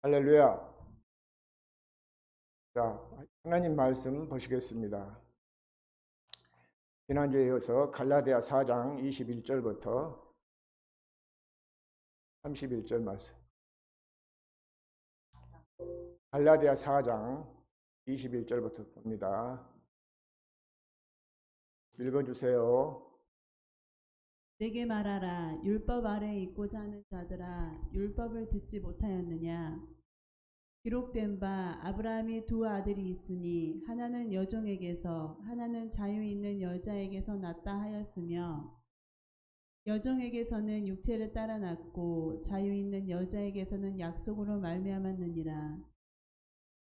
할렐루야. 자, 하나님 말씀 보시겠습니다. 지난주에 이어서 갈라디아 4장 21절부터 31절 말씀. 갈라디아 4장 21절부터 봅니다. 읽어주세요. 내게 말하라. 율법 아래에 있고자 하는 자들아, 율법을 듣지 못하였느냐? 기록된 바 아브라함이 두 아들이 있으니 하나는 여종에게서 하나는 자유 있는 여자에게서 났다 하였으며, 여종에게서는 육체를 따라 났고 자유 있는 여자에게서는 약속으로 말미암았느니라.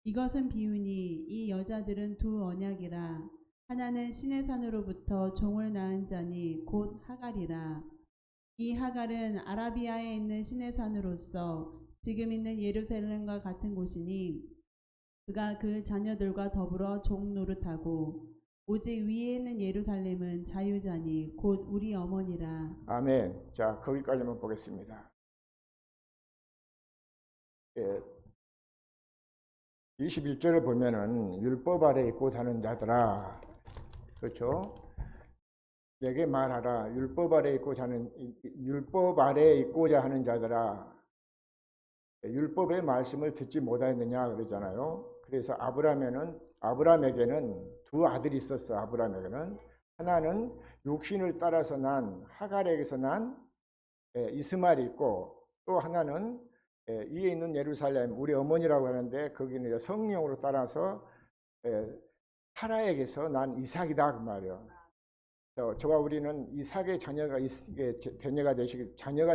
이것은 비유니 이 여자들은 두 언약이라. 하나는 신의 산으로부터 종을 낳은 자니 곧 하갈이라. 이 하갈은 아라비아에 있는 신의 산으로서 지금 있는 예루살렘과 같은 곳이니 그가 그 자녀들과 더불어 종 노릇하고, 오직 위에 있는 예루살렘은 자유자니 곧 우리 어머니라. 아멘. 자, 거기까지만 보겠습니다. 21절을 보면은 율법 아래 있고 사는 자들아, 그렇죠? 내게 말하라. 율법 아래 있고자 하는 자들아, 율법의 말씀을 듣지 못하였느냐 그러잖아요. 그래서 아브라함에게는 두 아들이 있었어. 아브라함에게는 하나는 육신을 따라서 난 하갈에게서 난 이스마엘이 있고, 또 하나는 위에 있는 예루살렘, 우리 어머니라고 하는데 거기는 성령으로 따라서 사라에게서 난 이삭이다 그 말이에요. 저와 우리는 이삭의 자녀가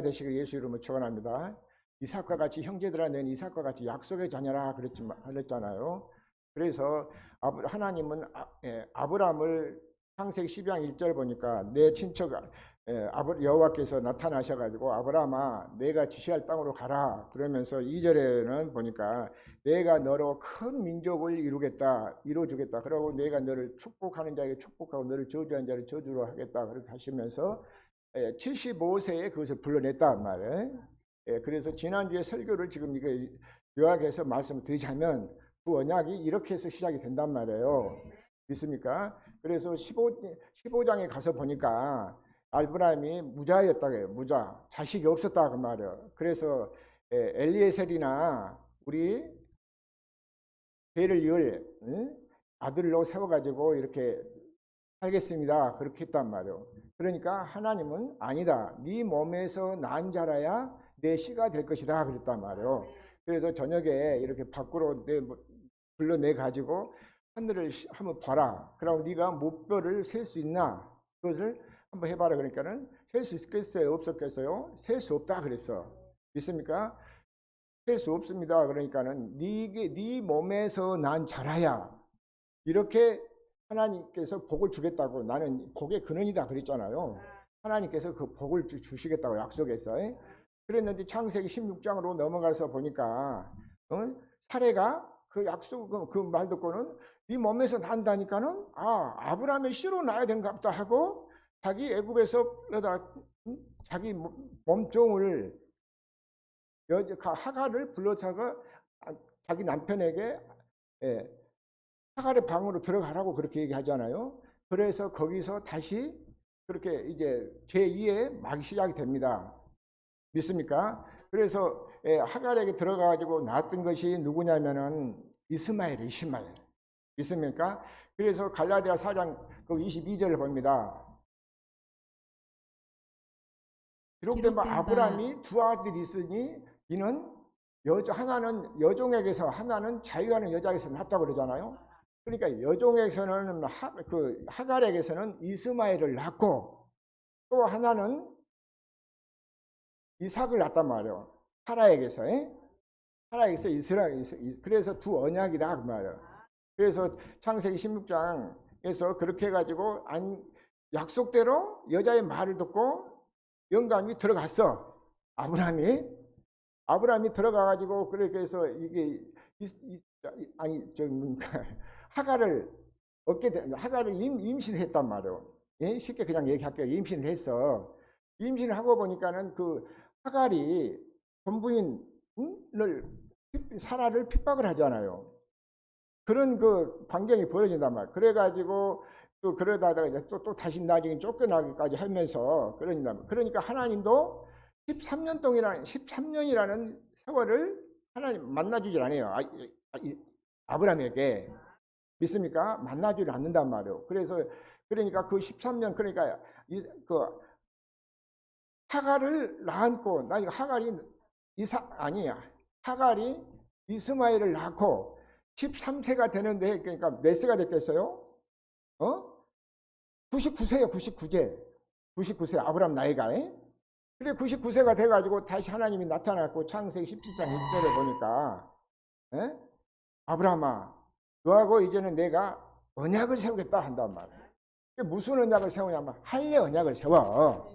되시길 예수 이름으로 축원합니다. 이삭과 같이 형제들아, 낸 이삭과 같이 약속의 자녀라 그랬잖아요. 그래서 하나님은 아브라함을 창세기 12장 1절 보니까 내 친척 여호와께서 나타나셔가지고 아브라함아 내가 지시할 땅으로 가라 그러면서 2절에는 보니까 내가 너로 큰 민족을 이루어주겠다. 그러고 내가 너를 축복하는 자에게 축복하고 너를 저주하는 자를 저주로 하겠다 그렇게 하시면서 75세에 그것을 불러냈단 말이에요. 그래서 지난주에 설교를 지금 이거 요약해서 말씀을 드리자면 그 언약이 이렇게 해서 시작이 된단 말이에요. 믿습니까? 그래서 15장에 가서 보니까 아브라함이 무자였다고 해요. 무자. 자식이 없었다 그 말이에요. 그래서 엘리에셀이나 우리 죄를 이을 아들로 세워가지고 이렇게 살겠습니다. 그렇게 했단 말이에요. 그러니까 하나님은 아니다. 네 몸에서 난 자라야 내 씨가 될 것이다 그랬단 말이에요. 그래서 저녁에 이렇게 밖으로 불러내가지고 하늘을 한번 봐라. 그럼 네가 목별을 셀 수 있나? 그것을 한번 해봐라. 그러니까는 셀 수 있겠어요? 없었겠어요? 셀 수 없다 그랬어. 믿습니까? 셀 수 없습니다. 그러니까는 네 몸에서 난 자라야 이렇게 하나님께서 복을 주겠다고, 나는 복의 근원이다 그랬잖아요. 하나님께서 그 복을 주시겠다고 약속했어요. 그랬는데 창세기 16장으로 넘어가서 보니까 사례가 그 약속 그 말 듣고는 네 몸에서 난다니까는 아브라함의 씨로 나야 되는가 보다 하고 자기 애굽에서 자기 몸종을 하갈을 불러다가 자기 남편에게 하갈의 방으로 들어가라고 그렇게 얘기하잖아요. 그래서 거기서 다시 그렇게 이제 제2의 막이 시작이 됩니다. 믿습니까? 그래서 하갈에게 들어가가지고 낳았던 것이 누구냐면은 이스마엘. 믿습니까? 그래서 갈라디아 4장 22절을 봅니다. 기록된 바 아브라함이 두 아들이 있으니 이는 하나는 여종에게서 하나는 자유하는 여자에게서 낳았다고 그러잖아요. 그러니까 여종에게서는 하갈에게서는 이스마엘을 낳고 또 하나는 이삭을 낳았단 말이에요. 사라에게서 이스라엘. 그래서 두 언약이다 그 말이에요. 그래서 창세기 16장에서 그렇게 해가지고 약속대로 여자의 말을 듣고 영감이 들어갔어. 아브라함이 들어가가지고 그렇게 해서 이게 하갈을 임신을 했단 말이에요. 쉽게 그냥 얘기할게요. 임신을 했어. 임신을 하고 보니까는 그 하갈이 본부인을 사라를 핍박을 하잖아요. 그런 그 광경이 벌어진단 말이에요. 그래가지고 또 그러다가 이제 또 다시 나중에 쫓겨나기까지 하면서 그러니까 하나님도 13년이라는 세월을 하나님 만나주질 않아요. 아브라함에게. 믿습니까? 만나주지 않는단 말이에요. 그러니까 그 13년, 그러니까 그 하갈을 낳고, 하갈이 이스마엘을 낳고 13세가 되는데, 그러니까 몇 세가 됐겠어요? 99세예요, 99세, 아브라함 나이가. 그래, 99세가 돼가지고 다시 하나님이 나타났고, 창세기 17장 1절에 보니까, 아브라함아, 너하고 이제는 내가 언약을 세우겠다 한단 말이에요. 무슨 언약을 세우냐면 할례 언약을 세워.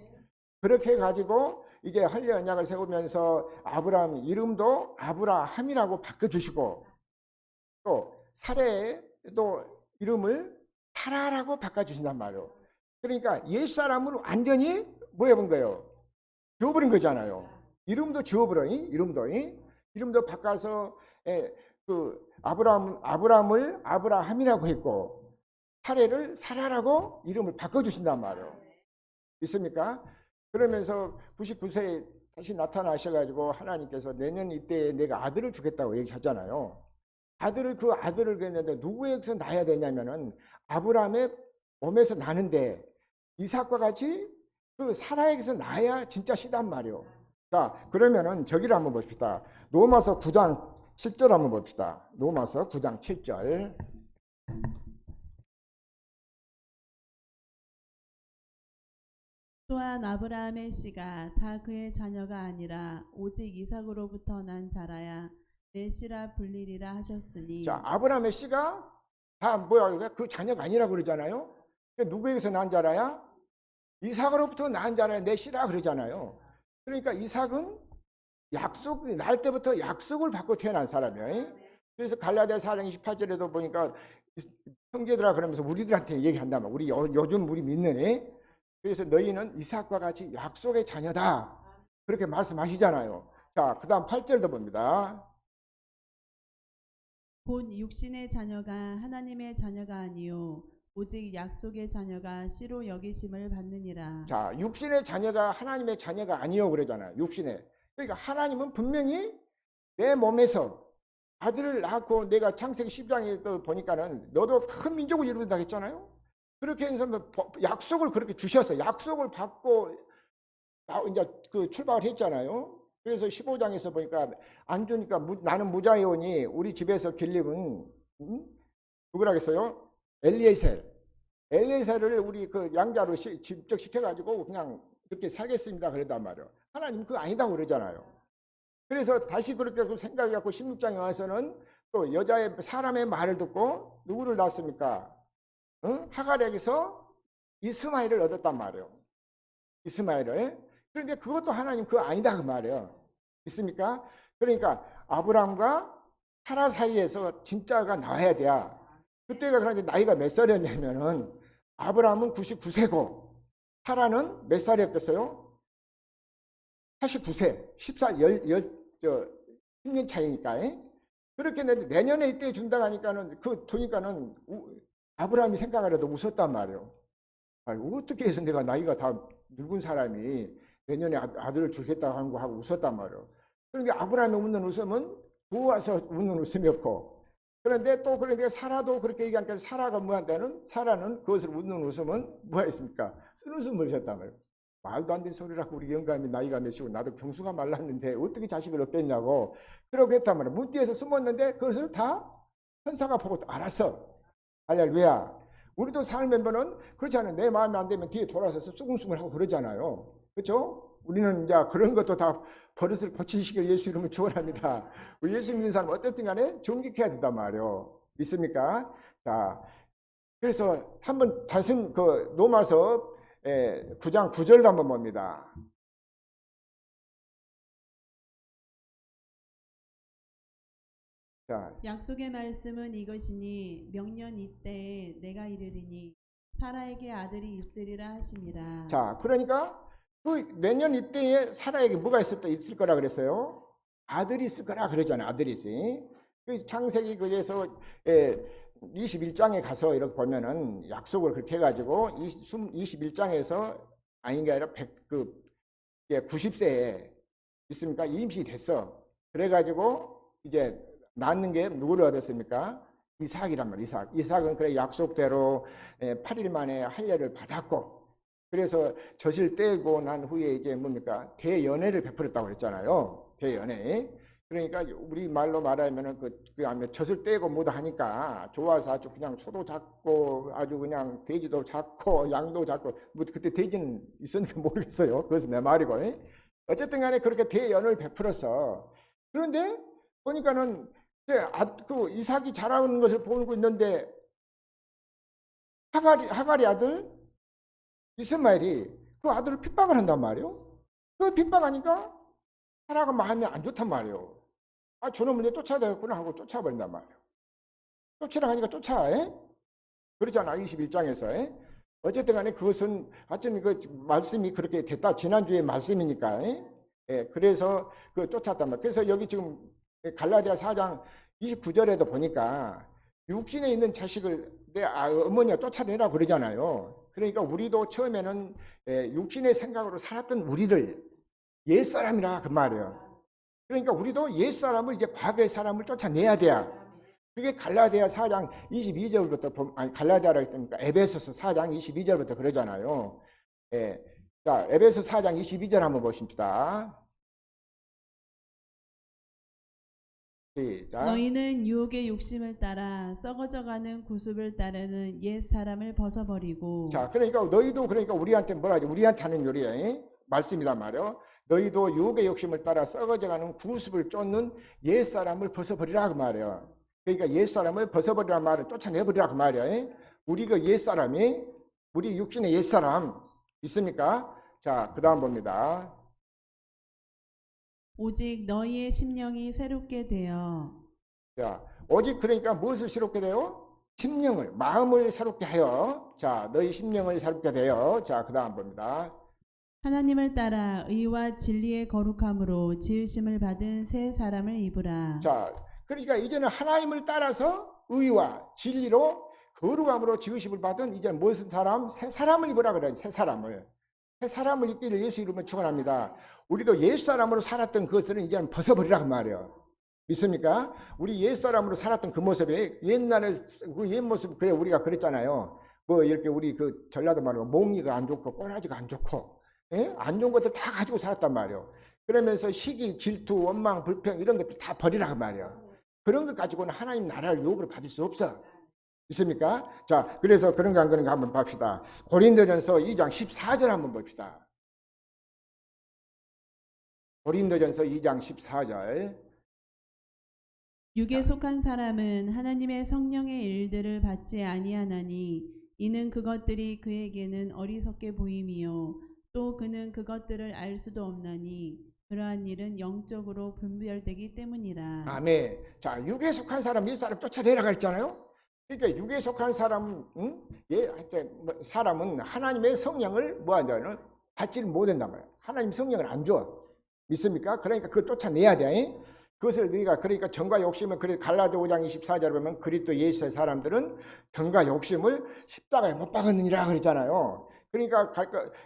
그렇게 해가지고 이게 할례 언약을 세우면서 아브라함 이름도 아브라함이라고 바꿔주시고, 또 사레도 이름을 사라라고 바꿔주신단 말이에요. 그러니까 옛사람을 완전히 뭐 해본 거예요? 지워버린 거잖아요. 이름도 지워버려. 이름도 바꿔서 그 아브라함을 아브라함이라고 했고, 사레를 사라라고 이름을 바꿔주신단 말이에요. 있습니까? 그러면서 99세에 다시 나타나셔가지고 하나님께서 내년 이때에 내가 아들을 주겠다고 얘기하잖아요. 그 아들을 그랬는데 누구에게서 낳아야 되냐면은 아브라함의 몸에서 나는데 이삭과 같이 그 사라에게서 낳아야 진짜 씨단 말이에요. 자, 그러면은 저기를 한번 봅시다. 로마서 9장 7절 한번 봅시다. 로마서 9장 7절. 또한 아브라함의 씨가 다 그의 자녀가 아니라 오직 이삭으로부터 난 자라야 내 씨라 불리리라 하셨으니. 자, 아브라함의 씨가 다 뭐라고 그래? 그 자녀가 아니라고 그러잖아요. 누구에게서 난 자라야? 이삭으로부터 난 자라야 내 씨라 그러잖아요. 그러니까 이삭은 날 때부터 약속을 받고 태어난 사람이에요. 그래서 갈라디아서 4장 28절에도 보니까 형제들아 그러면서 우리들한테 얘기한단 말이에요. 요즘 우리 믿는 애. 그래서 너희는 이삭과 같이 약속의 자녀다. 그렇게 말씀하시잖아요. 자, 그 다음 8절도 봅니다. 본 육신의 자녀가 하나님의 자녀가 아니요 오직 약속의 자녀가 씨로 여기심을 받느니라. 자, 육신의 자녀가 하나님의 자녀가 아니요 그러잖아요. 육신의. 그러니까 하나님은 분명히 내 몸에서 아들을 낳고 내가 창세기 10장에 보니까는 너도 큰 민족을 이루다 했잖아요. 그렇게 해서 약속을 그렇게 주셨어요. 약속을 받고 이제 그 출발을 했잖아요. 그래서 15장에서 보니까 안 주니까 나는 무자이오니 우리 집에서 길림은 누구라겠어요? 엘리에셀을 우리 그 양자로 직접 시켜가지고 그냥 그렇게 살겠습니다. 그랬단 말이에요. 하나님 그거 아니다고 그러잖아요. 그래서 다시 그렇게 생각해 갖고 16장에 와서는 또 사람의 말을 듣고 누구를 낳습니까? 하갈에게서 이스마엘을 얻었단 말이에요. 이스마엘을. 그런데 그것도 하나님 그거 아니다 그 말이에요. 있습니까? 그러니까 아브라함과 사라 사이에서 진짜가 나와야 돼야. 그때가 그런데 나이가 몇 살이었냐면은 아브라함은 99세고 사라는 몇 살이었겠어요? 89세, 10년 차이니까. 그렇게 내년에 이때 준다고 하니까는 두니까는 아브라함이 생각하려도 웃었단 말이에요. 아니, 어떻게 해서 내가 나이가 다 늙은 사람이 내년에 아들을 주겠다고 하는 거 하고 웃었단 말이에요. 그러니까 아브라함이 웃는 웃음은 좋아서 웃는 웃음이었고, 그런데 사라도 그렇게 얘기하니까 사라가 뭐한다는 사라는 그것을 웃는 웃음은 뭐가 있습니까? 쓴웃음을 셨단 말이에요. 말도 안 되는 소리라고 우리 영감이 나이가 몇이고 나도 경수가 말랐는데 어떻게 자식을 얻겠냐고 그러고 했단 말이에요. 문 뒤에서 숨었는데 그것을 다 천사가 보고 알았어. 할렐루야. 우리도 살면은 그렇지 않아요. 내 마음에 안 되면 뒤에 돌아서서 수근수근하고 그러잖아요. 그렇죠? 우리는 이제 그런 것도 다 버릇을 고치시길 예수 이름을 축원합니다. 우리 예수 믿는 사람 어쨌든 간에 정직해야 된단 말이에요. 믿습니까? 자, 그래서 한번 다시 그 로마서 9장 9절도 한번 봅니다. 자, 약속의 말씀은 이것이니 명년 이때에 내가 이르리니 사라에게 아들이 있으리라 하심이라. 자, 그러니까 그 내년 이때에 사라에게 뭐가 있을 거라 그랬어요? 아들이 있을 거라 그러잖아요. 아들이 있으니. 그 창세기 그에서 21장에 가서 이렇게 보면은 약속을 그렇게 해가지고 21장에서 아닌 게 아니라 90세에 있습니까? 임신이 됐어. 그래가지고 이제 낳는 게 누구를 얻었습니까? 이삭이란 말이에요. 이삭은 그래 약속대로 8일 만에 할례를 받았고, 그래서 젖을 떼고 난 후에 이제 뭡니까? 대연회를 베풀었다고 그랬잖아요. 대연회. 그러니까 우리 말로 말하면은 그 젖을 떼고 뭐도 하니까 좋아서 아주 그냥 소도 잡고 아주 그냥 돼지도 잡고 양도 잡고, 뭐 그때 돼지는 있었는지 모르겠어요. 그래서 내 말이고. 어쨌든 간에 그렇게 대연을 베풀었어. 그런데 보니까는 그 이삭이 자라는 것을 보고 있는데 하갈이 아들 이스마엘이 그 아들을 핍박을 한단 말이에요. 그 핍박하니까 사라가 마음이 안 좋단 말이에요. 아, 저놈을 이제 쫓아야 되겠구나 하고 쫓아버린단 말이에요. 쫓으라 하니까 쫓아. 그러잖아. 21장에서. 어쨌든 간에 그것은 하여튼 그 말씀이 그렇게 됐다. 지난주에 말씀이니까. 그래서 그 쫓았단 말이에요. 그래서 여기 지금 갈라디아 4장 29절에도 보니까 육신에 있는 자식을 내 어머니가 쫓아내라고 그러잖아요. 그러니까 우리도 처음에는 육신의 생각으로 살았던 우리를 옛사람이라 그 말이에요. 그러니까 우리도 옛사람을 이제 과거의 사람을 쫓아내야 돼요. 그게 갈라디아 4장 22절부터 아니 갈라디아라 했다니까 에베소서 4장 22절부터 그러잖아요. 자, 에베소 4장 22절 한번 보십시다. 시작. 너희는 유혹의 욕심을 따라 썩어져가는 구습을 따르는 옛 사람을 벗어버리고. 자, 그러니까 너희도 그러니까 우리한테 뭐라 하지? 우리한테 하는 요리 말씀이란 말이요. 너희도 유혹의 욕심을 따라 썩어져가는 구습을 쫓는 옛 사람을 벗어버리라 그 말이에요. 그러니까 옛 사람을 벗어버리라 말은 쫓아내버리라 그 말이에요. 우리 그 옛 사람이 우리 육신의 옛 사람 있습니까? 자, 그다음 봅니다. 오직 너희의 심령이 새롭게 되어. 자, 오직 그러니까 무엇을 새롭게 돼요? 심령을, 마음을 새롭게 하여. 자, 너희 심령을 새롭게 되어. 자, 그다음 봅니다. 하나님을 따라 의와 진리의 거룩함으로 지으심을 받은 새 사람을 입으라. 자, 그러니까 이제는 하나님을 따라서 의와 진리로 거룩함으로 지으심을 받은 이제 무슨 사람? 새 사람을 입으라 그래요. 새 사람을. 새 사람을 입기를 예수 이름으로 축원합니다. 우리도 옛 사람으로 살았던 그것들은 이제는 벗어버리라 그 말이에요. 믿습니까? 우리 옛 사람으로 살았던 그 모습이 옛날에 그 옛 모습 그래 우리가 그랬잖아요. 뭐 이렇게 우리 그 전라도 말로 몽이가 안 좋고 꼬라지가 안 좋고 안 좋은 것들 다 가지고 살았단 말이에요. 그러면서 시기, 질투, 원망, 불평 이런 것들 다 버리라 그 말이에요. 그런 것 가지고는 하나님 나라를 유업으로 받을 수 없어. 있습니까? 자, 그래서 그런 거 안 그런 거 한번 봅시다. 고린도전서 2장 14절 한번 봅시다. 고린도전서 2장 14절. 육에 속한 사람은 하나님의 성령의 일들을 받지 아니하나니 이는 그것들이 그에게는 어리석게 보임이요 또 그는 그것들을 알 수도 없나니 그러한 일은 영적으로 분별되기 때문이라. 아멘. 자, 육에 속한 사람, 이 사람 쫓아내라 그랬잖아요. 그러니까 육에 속한 사람, 사람은 하나님의 성령을 뭐하냐면 받지를 못한단 말이에요. 하나님 성령을 안 줘. 믿습니까? 그러니까 그걸 쫓아내야 돼. 그것을 너희가 그러니까 정과 욕심을 그래 갈라디아 5장 24절에 보면 그리스도 예수의 사람들은 정과 욕심을 십자가에 못 박았느니라 그랬잖아요. 그러니까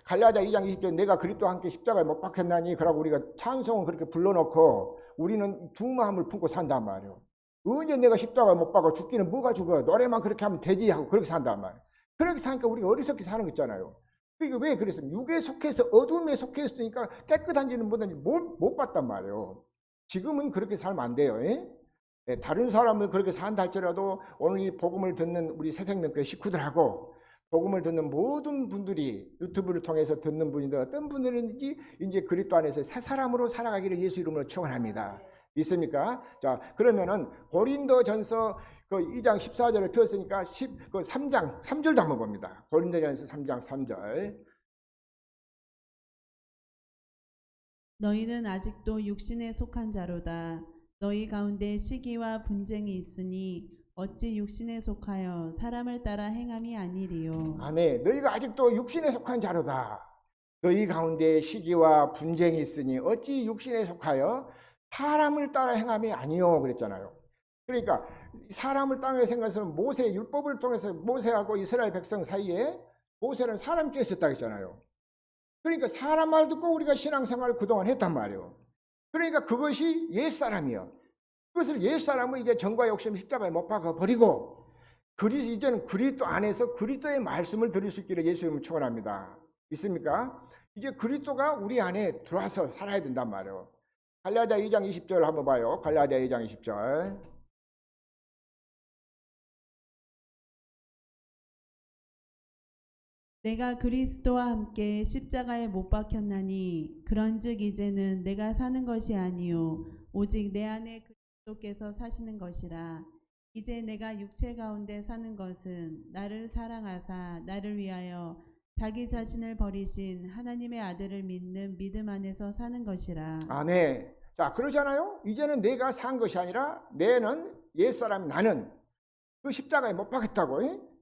갈라디아 2장 20절 내가 그리스도와 함께 십자가에 못 박혔나니 그러고 우리가 찬송은 그렇게 불러놓고 우리는 두 마음을 품고 산단 말이에요. 언제 내가 십자가에 못 박아 죽기는 뭐가 죽어 노래만 그렇게 하면 되지 하고 그렇게 산단 말이에요. 그렇게 사니까 우리가 어리석게 사는 거 있잖아요. 그게 왜 그랬어요? 육에 속해서 어둠에 속해 있으니까 깨끗한지는 뭐든지 못 봤단 말이에요. 지금은 그렇게 살면 안 돼요. 다른 사람은 그렇게 산다 할지라도 오늘 이 복음을 듣는 우리 새생명교회 식구들하고 복음을 듣는 모든 분들이 유튜브를 통해서 듣는 분들 어떤 분들인지 이제 그리스도 안에서 새 사람으로 살아가기를 예수 이름으로 축원합니다. 믿습니까? 자, 그러면은 고린도전서 그 2장 14절을 들었으니까 3장 3절도 한번 봅니다. 고린도전서 3장 3절. 너희는 아직도 육신에 속한 자로다. 너희 가운데 시기와 분쟁이 있으니 어찌 육신에 속하여 사람을 따라 행함이 아니리요. 아멘. 너희가 아직도 육신에 속한 자로다. 너희 가운데 시기와 분쟁이 있으니 어찌 육신에 속하여 사람을 따라 행함이 아니요 그랬잖아요. 그러니까 사람을 따라 생각해서는 모세 율법을 통해서 모세하고 이스라엘 백성 사이에 모세는 사람께 있었다 했잖아요. 그러니까 사람 말 듣고 우리가 신앙생활을 그동안 했단 말이에요. 그러니까 그것이 옛사람이요. 그것을 옛사람을 이제 정과 욕심 십자가에 못 박아 버리고 이제는 그리스도 안에서 그리스도의 말씀을 들을 수 있기를 예수님을 축원합니다. 믿습니까? 이제 그리스도가 우리 안에 들어와서 살아야 된단 말이에요. 갈라디아 2장 20절 한번 봐요. 갈라디아 2장 20절. 내가 그리스도와 함께 십자가에 못 박혔나니 그런즉 이제는 내가 사는 것이 아니요 오직 내 안에 그리스도께서 사시는 것이라. 이제 내가 육체 가운데 사는 것은 나를 사랑하사 나를 위하여 자기 자신을 버리신 하나님의 아들을 믿는 믿음 안에서 사는 것이라. 아멘. 자, 그러잖아요. 이제는 내가 산 것이 아니라 내는 옛사람 나는 그 십자가에 못 박혔다고.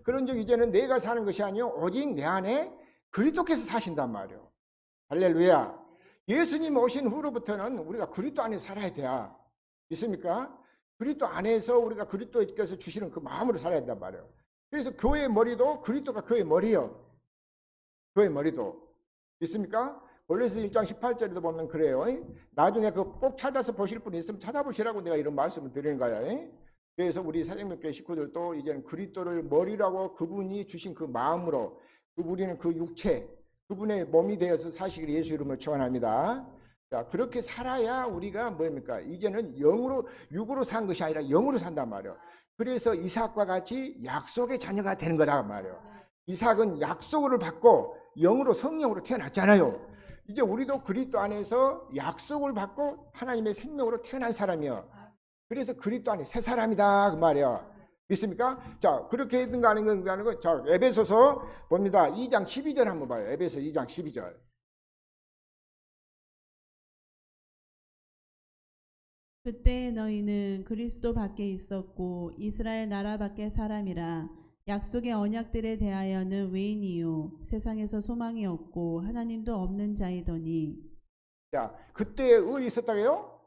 그런즉 이제는 내가 사는 것이 아니요 오직 내 안에 그리스도께서 사신단 말이에요. 할렐루야. 예수님 오신 후로부터는 우리가 그리스도 안에 살아야 돼요. 믿습니까? 그리스도 안에서 우리가 그리스도께서 주시는 그 마음으로 살아야 된단 말이에요. 그래서 교회의 머리도 그리스도가 교회의 머리요. 교회의 머리도. 믿습니까? 골로새 1장 18절에도 보면 그래요. 나중에 그 꼭 찾아서 보실 분이 있으면 찾아보시라고 내가 이런 말씀을 드리는 거예요. 그래서 우리 새생명교회 식구들도 이제는 그리스도를 머리라고 그분이 주신 그 마음으로 우리는 그 육체 그분의 몸이 되어서 사시기를 예수 이름으로 축원합니다. 자, 그렇게 살아야 우리가 뭡니까? 이제는 육으로 산 것이 아니라 영으로 산단 말이에요. 그래서 이삭과 같이 약속의 자녀가 되는 거란 말이에요. 이삭은 약속을 받고 영으로 성령으로 태어났잖아요. 이제 우리도 그리스도 안에서 약속을 받고 하나님의 생명으로 태어난 사람이요. 그래서 그리스도 안에 새 사람이다 그 말이야. 믿습니까? 자, 그렇게 했는가 아닌가. 자, 에베소서 봅니다. 2장 12절 한번 봐요. 에베소 2장 12절. 그때 너희는 그리스도 밖에 있었고 이스라엘 나라 밖의 사람이라. 약속의 언약들에 대하여는 외인이요 세상에서 소망이 없고 하나님도 없는 자이더니. 자, 그때 어디 있었다고요?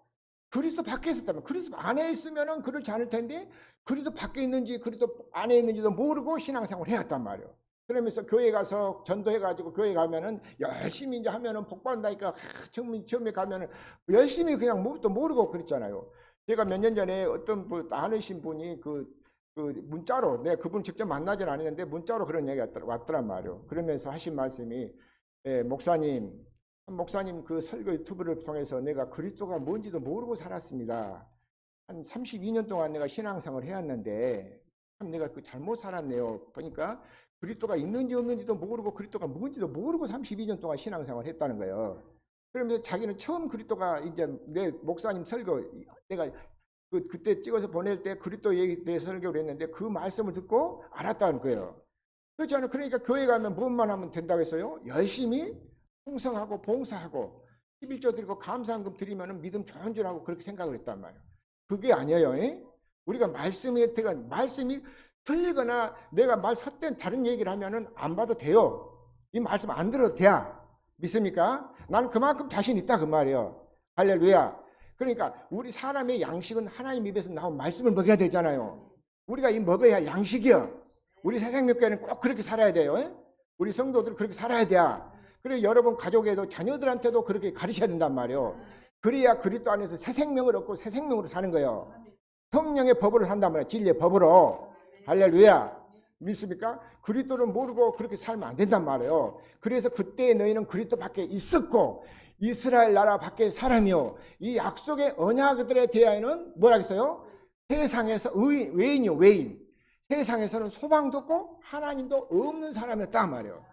그리스도 밖에 있었다면 그리스도 안에 있으면은 그렇지 않을 텐데 그리스도 밖에 있는지 그리스도 안에 있는지도 모르고 신앙생활을 해왔단 말이에요. 그러면서 교회 가서 전도해가지고 교회 가면은 열심히 이제 하면은 복받는다니까 처음에 가면은 열심히 그냥 뭣도 모르고 그랬잖아요. 제가 몇 년 전에 어떤 아는 분이 그 문자로 내가 그분 직접 만나진 않았는데 문자로 그런 얘기가 왔더란 말이에요. 그러면서 하신 말씀이 목사님 그 설교 유튜브를 통해서 내가 그리스도가 뭔지도 모르고 살았습니다. 한 32년 동안 내가 신앙생활을 해왔는데 참 내가 그 잘못 살았네요. 보니까 그리스도가 있는지 없는지도 모르고 그리스도가 뭔지도 모르고 32년 동안 신앙생활을 했다는 거예요. 그러면서 자기는 처음 그리스도가 이제 내 목사님 설교 내가 그때 찍어서 보낼 때 그리스도에 대해 설교를 했는데 그 말씀을 듣고 알았다는 거예요. 그렇지 않아요? 그러니까 교회 가면 무엇만 하면 된다고 했어요? 열심히 풍성하고 봉사하고 11조 드리고 감사한금 드리면 믿음 좋은 줄 알고 그렇게 생각을 했단 말이에요. 그게 아니에요. 우리가 말씀이 틀리거나 내가 말 삿된 다른 얘기를 하면은 안 봐도 돼요. 이 말씀 안 들어도 돼. 믿습니까? 나는 그만큼 자신 있다 그 말이에요. 할렐루야. 그러니까 우리 사람의 양식은 하나님 입에서 나온 말씀을 먹여야 되잖아요. 우리가 이 먹어야 양식이요. 우리 새생명교회는 꼭 그렇게 살아야 돼요. 우리 성도들 그렇게 살아야 돼. 그리고 여러분 가족에도 자녀들한테도 그렇게 가르쳐야 된단 말이에요. 그래야 그리스도 안에서 새 생명을 얻고 새 생명으로 사는 거예요. 성령의 법으로 산단 말이에요. 진리의 법으로. 할렐루야. 믿습니까? 그리스도를 모르고 그렇게 살면 안 된단 말이에요. 그래서 그때 너희는 그리스도 밖에 있었고 이스라엘 나라 밖의 사람이요. 이 약속의 언약들에 대하여는 뭐라 했어요? 세상에서 외인이요. 외인. 세상에서는 소망도 없고 하나님도 없는 사람이었단 말이에요.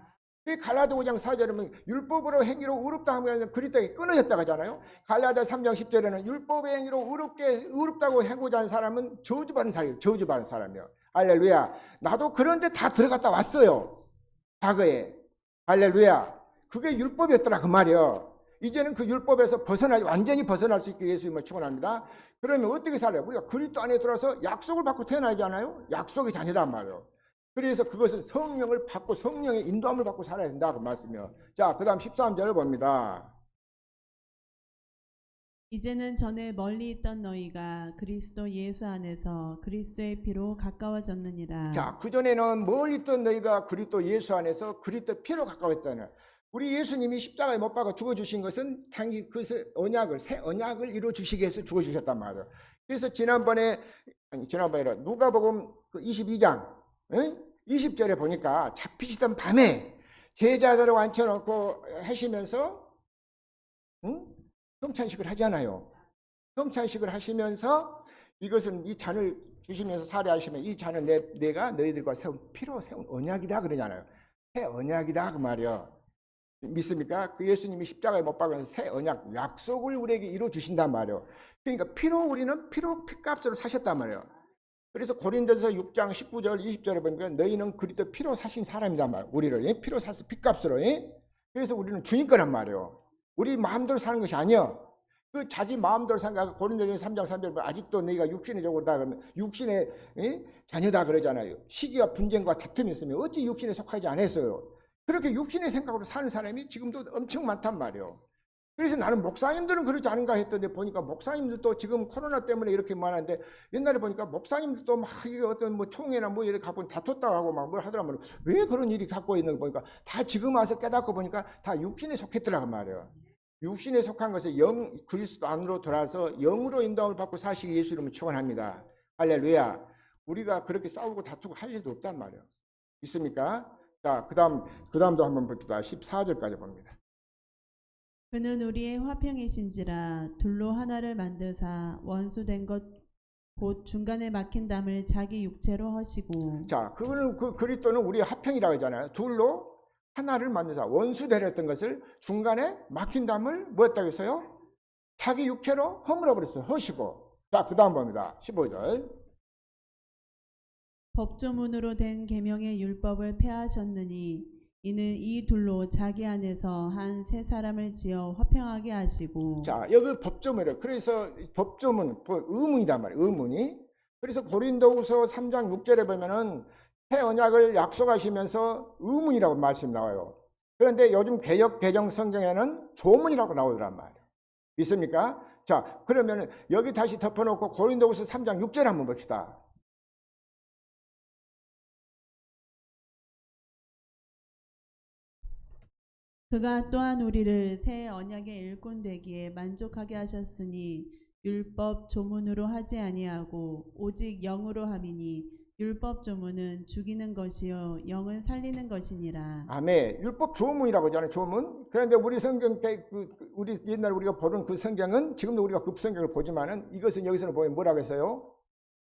갈라디아 5장 4절에는 율법으로 행위로 의롭다 하면 그리스도에게 끊어졌다고 하잖아요. 갈라디아 3장 10절에는 율법의 행위로 의롭다고 해고자 하는 사람은 저주받은 사람이에요. 저주받은 사람이에요. 할렐루야. 나도 그런데 다 들어갔다 왔어요. 과거에. 할렐루야. 그게 율법이었더라 그 말이에요. 이제는 그 율법에서 완전히 벗어날 수 있게 예수님을 축원합니다. 그러면 어떻게 살아요? 우리가 그리스도 안에 들어와서 약속을 받고 태어나잖아요. 약속의 자녀란 말이에요. 그래서 그것은 성령을 받고 성령의 인도함을 받고 살아야 된다 그 말씀이요. 자, 그 다음 13절을 봅니다. 이제는 전에 멀리 있던 너희가 그리스도 예수 안에서 그리스도의 피로 가까워졌느니라. 자, 그전에는 멀리 있던 너희가 그리스도 예수 안에서 그리스도 피로 가까웠다는, 우리 예수님이 십자가에 못 박아 죽어주신 것은 당연히 그 언약을, 새 언약을 이루어주시기 위해서 죽어주셨단 말이에요. 그래서 지난번에 누가복음 그 22장 20절에 보니까 잡히시던 밤에 제자들을 앉혀놓고 하시면서 성찬식을 하잖아요. 성찬식을 하시면서 이것은 이 잔을 주시면서 사례하시면 이 잔은 내가 너희들과 피로 세운 언약이다 그러잖아요. 새 언약이다 그 말이요. 믿습니까? 그 예수님이 십자가에 못 박아서 새 언약 약속을 우리에게 이루어 주신단 말이에요. 그러니까 우리는 피값으로 사셨단 말이에요. 그래서 고린도전서 6장 19절 20절에 보니까 너희는 그리스도 피로 사신 사람이란 말이에요. 우리를 피로 사서 피값으로. 그래서 우리는 주님 거란 말이에요. 우리 마음대로 사는 것이 아니요. 그 자기 마음대로 생각, 고린도전서 3장 3절 아직도 너희가 육신의 종이다 그러면 육신의 자녀다 그러잖아요. 시기와 분쟁과 다툼이 있으면 어찌 육신에 속하지 않았어요. 그렇게 육신의 생각으로 사는 사람이 지금도 엄청 많단 말이에요. 그래서 나는 목사님들은 그러지 않은가 했더니 보니까 목사님들도 지금 코로나 때문에 이렇게 많은데 옛날에 보니까 목사님들도 막 이게 어떤 뭐 총회나 뭐 이렇게 갖고 다퉜다고 하고 막 뭘 하더라면 왜 그런 일이 갖고 있는 거 보니까 다 지금 와서 깨닫고 보니까 다 육신에 속했더라고 말이에요. 육신에 속한 것을 그리스도 안으로 돌아서 영으로 인도함을 받고 사시기 예수 이름을 축원합니다. 할렐루야. 우리가 그렇게 싸우고 다투고 할 일도 없단 말이에요. 있습니까? 자, 그다음도 한번 봅시다. 14절까지 봅니다. 그는 우리의 화평이신지라 둘로 하나를 만드사 원수된 것 곧 중간에 막힌 담을 자기 육체로 허시고. 자, 그거는 그 그리스도는 우리의 화평이라고 하잖아요. 둘로 하나를 만드사 원수 되렸던 것을 중간에 막힌 담을 뭐였다고 했어요? 자기 육체로 허물어 버렸어요. 허시고. 자, 그다음 봅니다. 15절. 법조문으로 된 계명의 율법을 폐하셨느니 이는 이 둘로 자기 안에서 한 세 사람을 지어 화평하게 하시고. 자, 여기 법조문이에요. 그래서 법조문, 의문이란 말이에요. 의문이. 그래서 고린도후서 3장 6절에 보면은 새 언약을 약속하시면서 의문이라고 말씀 나와요. 그런데 요즘 개역 개정 성경에는 조문이라고 나오더란 말이에요. 믿습니까? 자, 그러면은 여기 다시 덮어놓고 고린도후서 3장 6절 한번 봅시다. 그가 또한 우리를 새 언약의 일꾼 되기에 만족하게 하셨으니 율법 조문으로 하지 아니하고 오직 영으로 함이니 율법 조문은 죽이는 것이요 영은 살리는 것이니라. 아멘. 율법 조문이라고 하잖아요. 조문. 그런데 우리 성경 우리 옛날 우리가 보는 그 성경은 지금도 우리가 그 성경을 보지만은 이것은 여기서는 보면 뭐라고 했어요?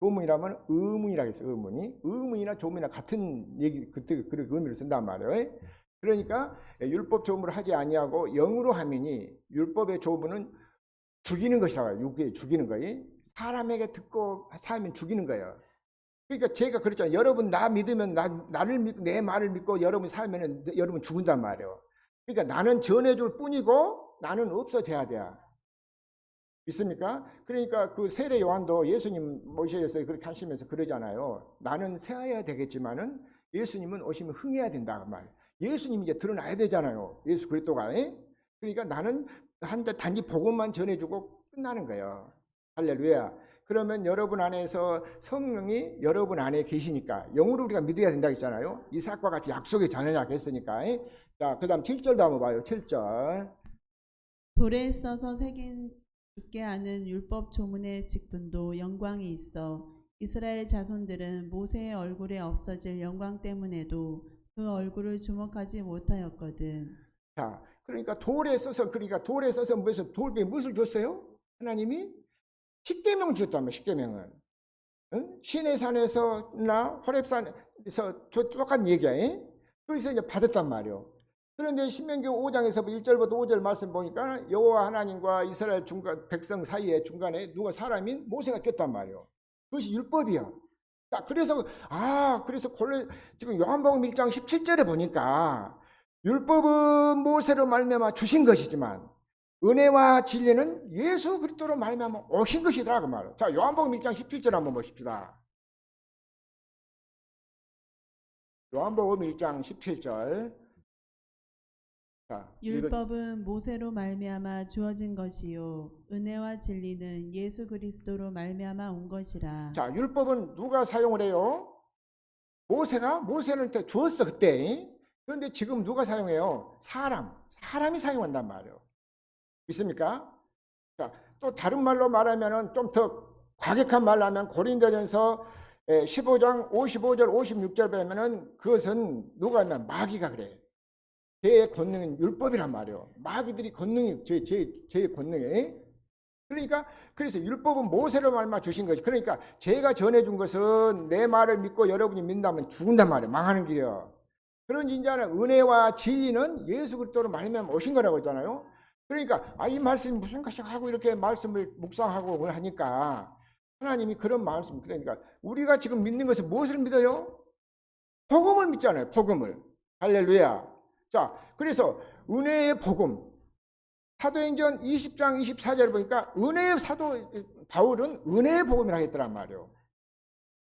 조문이라면 의문이라고 했어요. 의문이나 조문이나 같은 얘기 그때 그런 의미를 쓴단 말이에요. 그러니까 율법 조문을 하지 아니하고 영으로 함이니 율법의 조문은 죽이는 것이라고 해요. 죽이는 거예요. 사람에게 듣고 살면 죽이는 거예요. 그러니까 제가 그랬잖아요. 여러분 나 믿으면 나를 믿고 내 말을 믿고 여러분 살면 여러분 죽는단 말이에요. 그러니까 나는 전해줄 뿐이고 나는 없어져야 돼. 믿습니까? 그러니까 그 세례 요한도 예수님 모시에서 그렇게 하시면서 그러잖아요. 나는 새어야 되겠지만은 예수님은 오시면 흥해야 된다 그 말. 예수님이 이제 드러나야 되잖아요. 예수 그리스도가. 그러니까 나는 단지 복음만 전해주고 끝나는 거예요. 할렐루야. 그러면 여러분 안에서 성령이 여러분 안에 계시니까 영으로 우리가 믿어야 된다고 했잖아요. 이삭과 같이 약속의 자녀냐 했으니까. 자, 그 다음 7절도 한번 봐요. 7절. 돌에 써서 새긴 죽게 하는 율법 조문의 직분도 영광이 있어 이스라엘 자손들은 모세의 얼굴에 없어질 영광 때문에도 그 얼굴을 주목하지 못하였거든. 자, 그러니까 돌에 써서 무엇을 줬어요? 하나님이 십계명을 줬단 말이에요. 십계명은 시내산에서나 호렙산에서 똑같은 얘기야. 거기서 이제 받았단 말이에요. 그런데 신명기 5장에서 1절부터 5절 말씀 보니까 여호와 하나님과 이스라엘 백성 사이에 중간에 누가 사람이 모세가 꼈단 말이에요. 그것이 율법이야. 자, 그래서 지금 요한복음 1장 17절에 보니까 율법은 모세로 말미암아 주신 것이지만 은혜와 진리는 예수 그리스도로 말미암아 오신 것이더라 그 말이에요. 자, 요한복음 1장 17절 한번 보십시다. 요한복음 1장 17절. 자, 율법은 모세로 말미암아 주어진 것이요 은혜와 진리는 예수 그리스도로 말미암아 온 것이라. 자, 율법은 누가 사용을 해요? 모세는 주었어 그때. 그런데 지금 누가 사용해요? 사람이 사용한단 말이에요. 믿습니까? 자, 또 다른 말로 말하면은 좀 더 과격한 말로 하면 고린도전서 15장 55절 56절 보면은 그것은 누가 하면 마귀가 그래. 죄의 권능은 율법이란 말이에요. 마귀들이 권능이 죄의 권능이. 그러니까 그래서 율법은 모세로 말마 주신 것이. 그러니까 제가 전해준 것은 내 말을 믿고 여러분이 믿는다면 죽는단 말이에요. 망하는 길이에요. 그런 인자는 은혜와 진리는 예수 그리스도로 말미암아 오신 거라고 했잖아요. 그러니까 이 말씀이 무슨 것이 하고 이렇게 말씀을 묵상하고 하니까 하나님이 그런 말씀. 그러니까 우리가 지금 믿는 것은 무엇을 믿어요? 복음을 믿잖아요. 복음을. 할렐루야. 자, 그래서 은혜의 복음. 사도행전 20장 24절 보니까 은혜의 사도 바울은 은혜의 복음이라고 했더란 말이에요.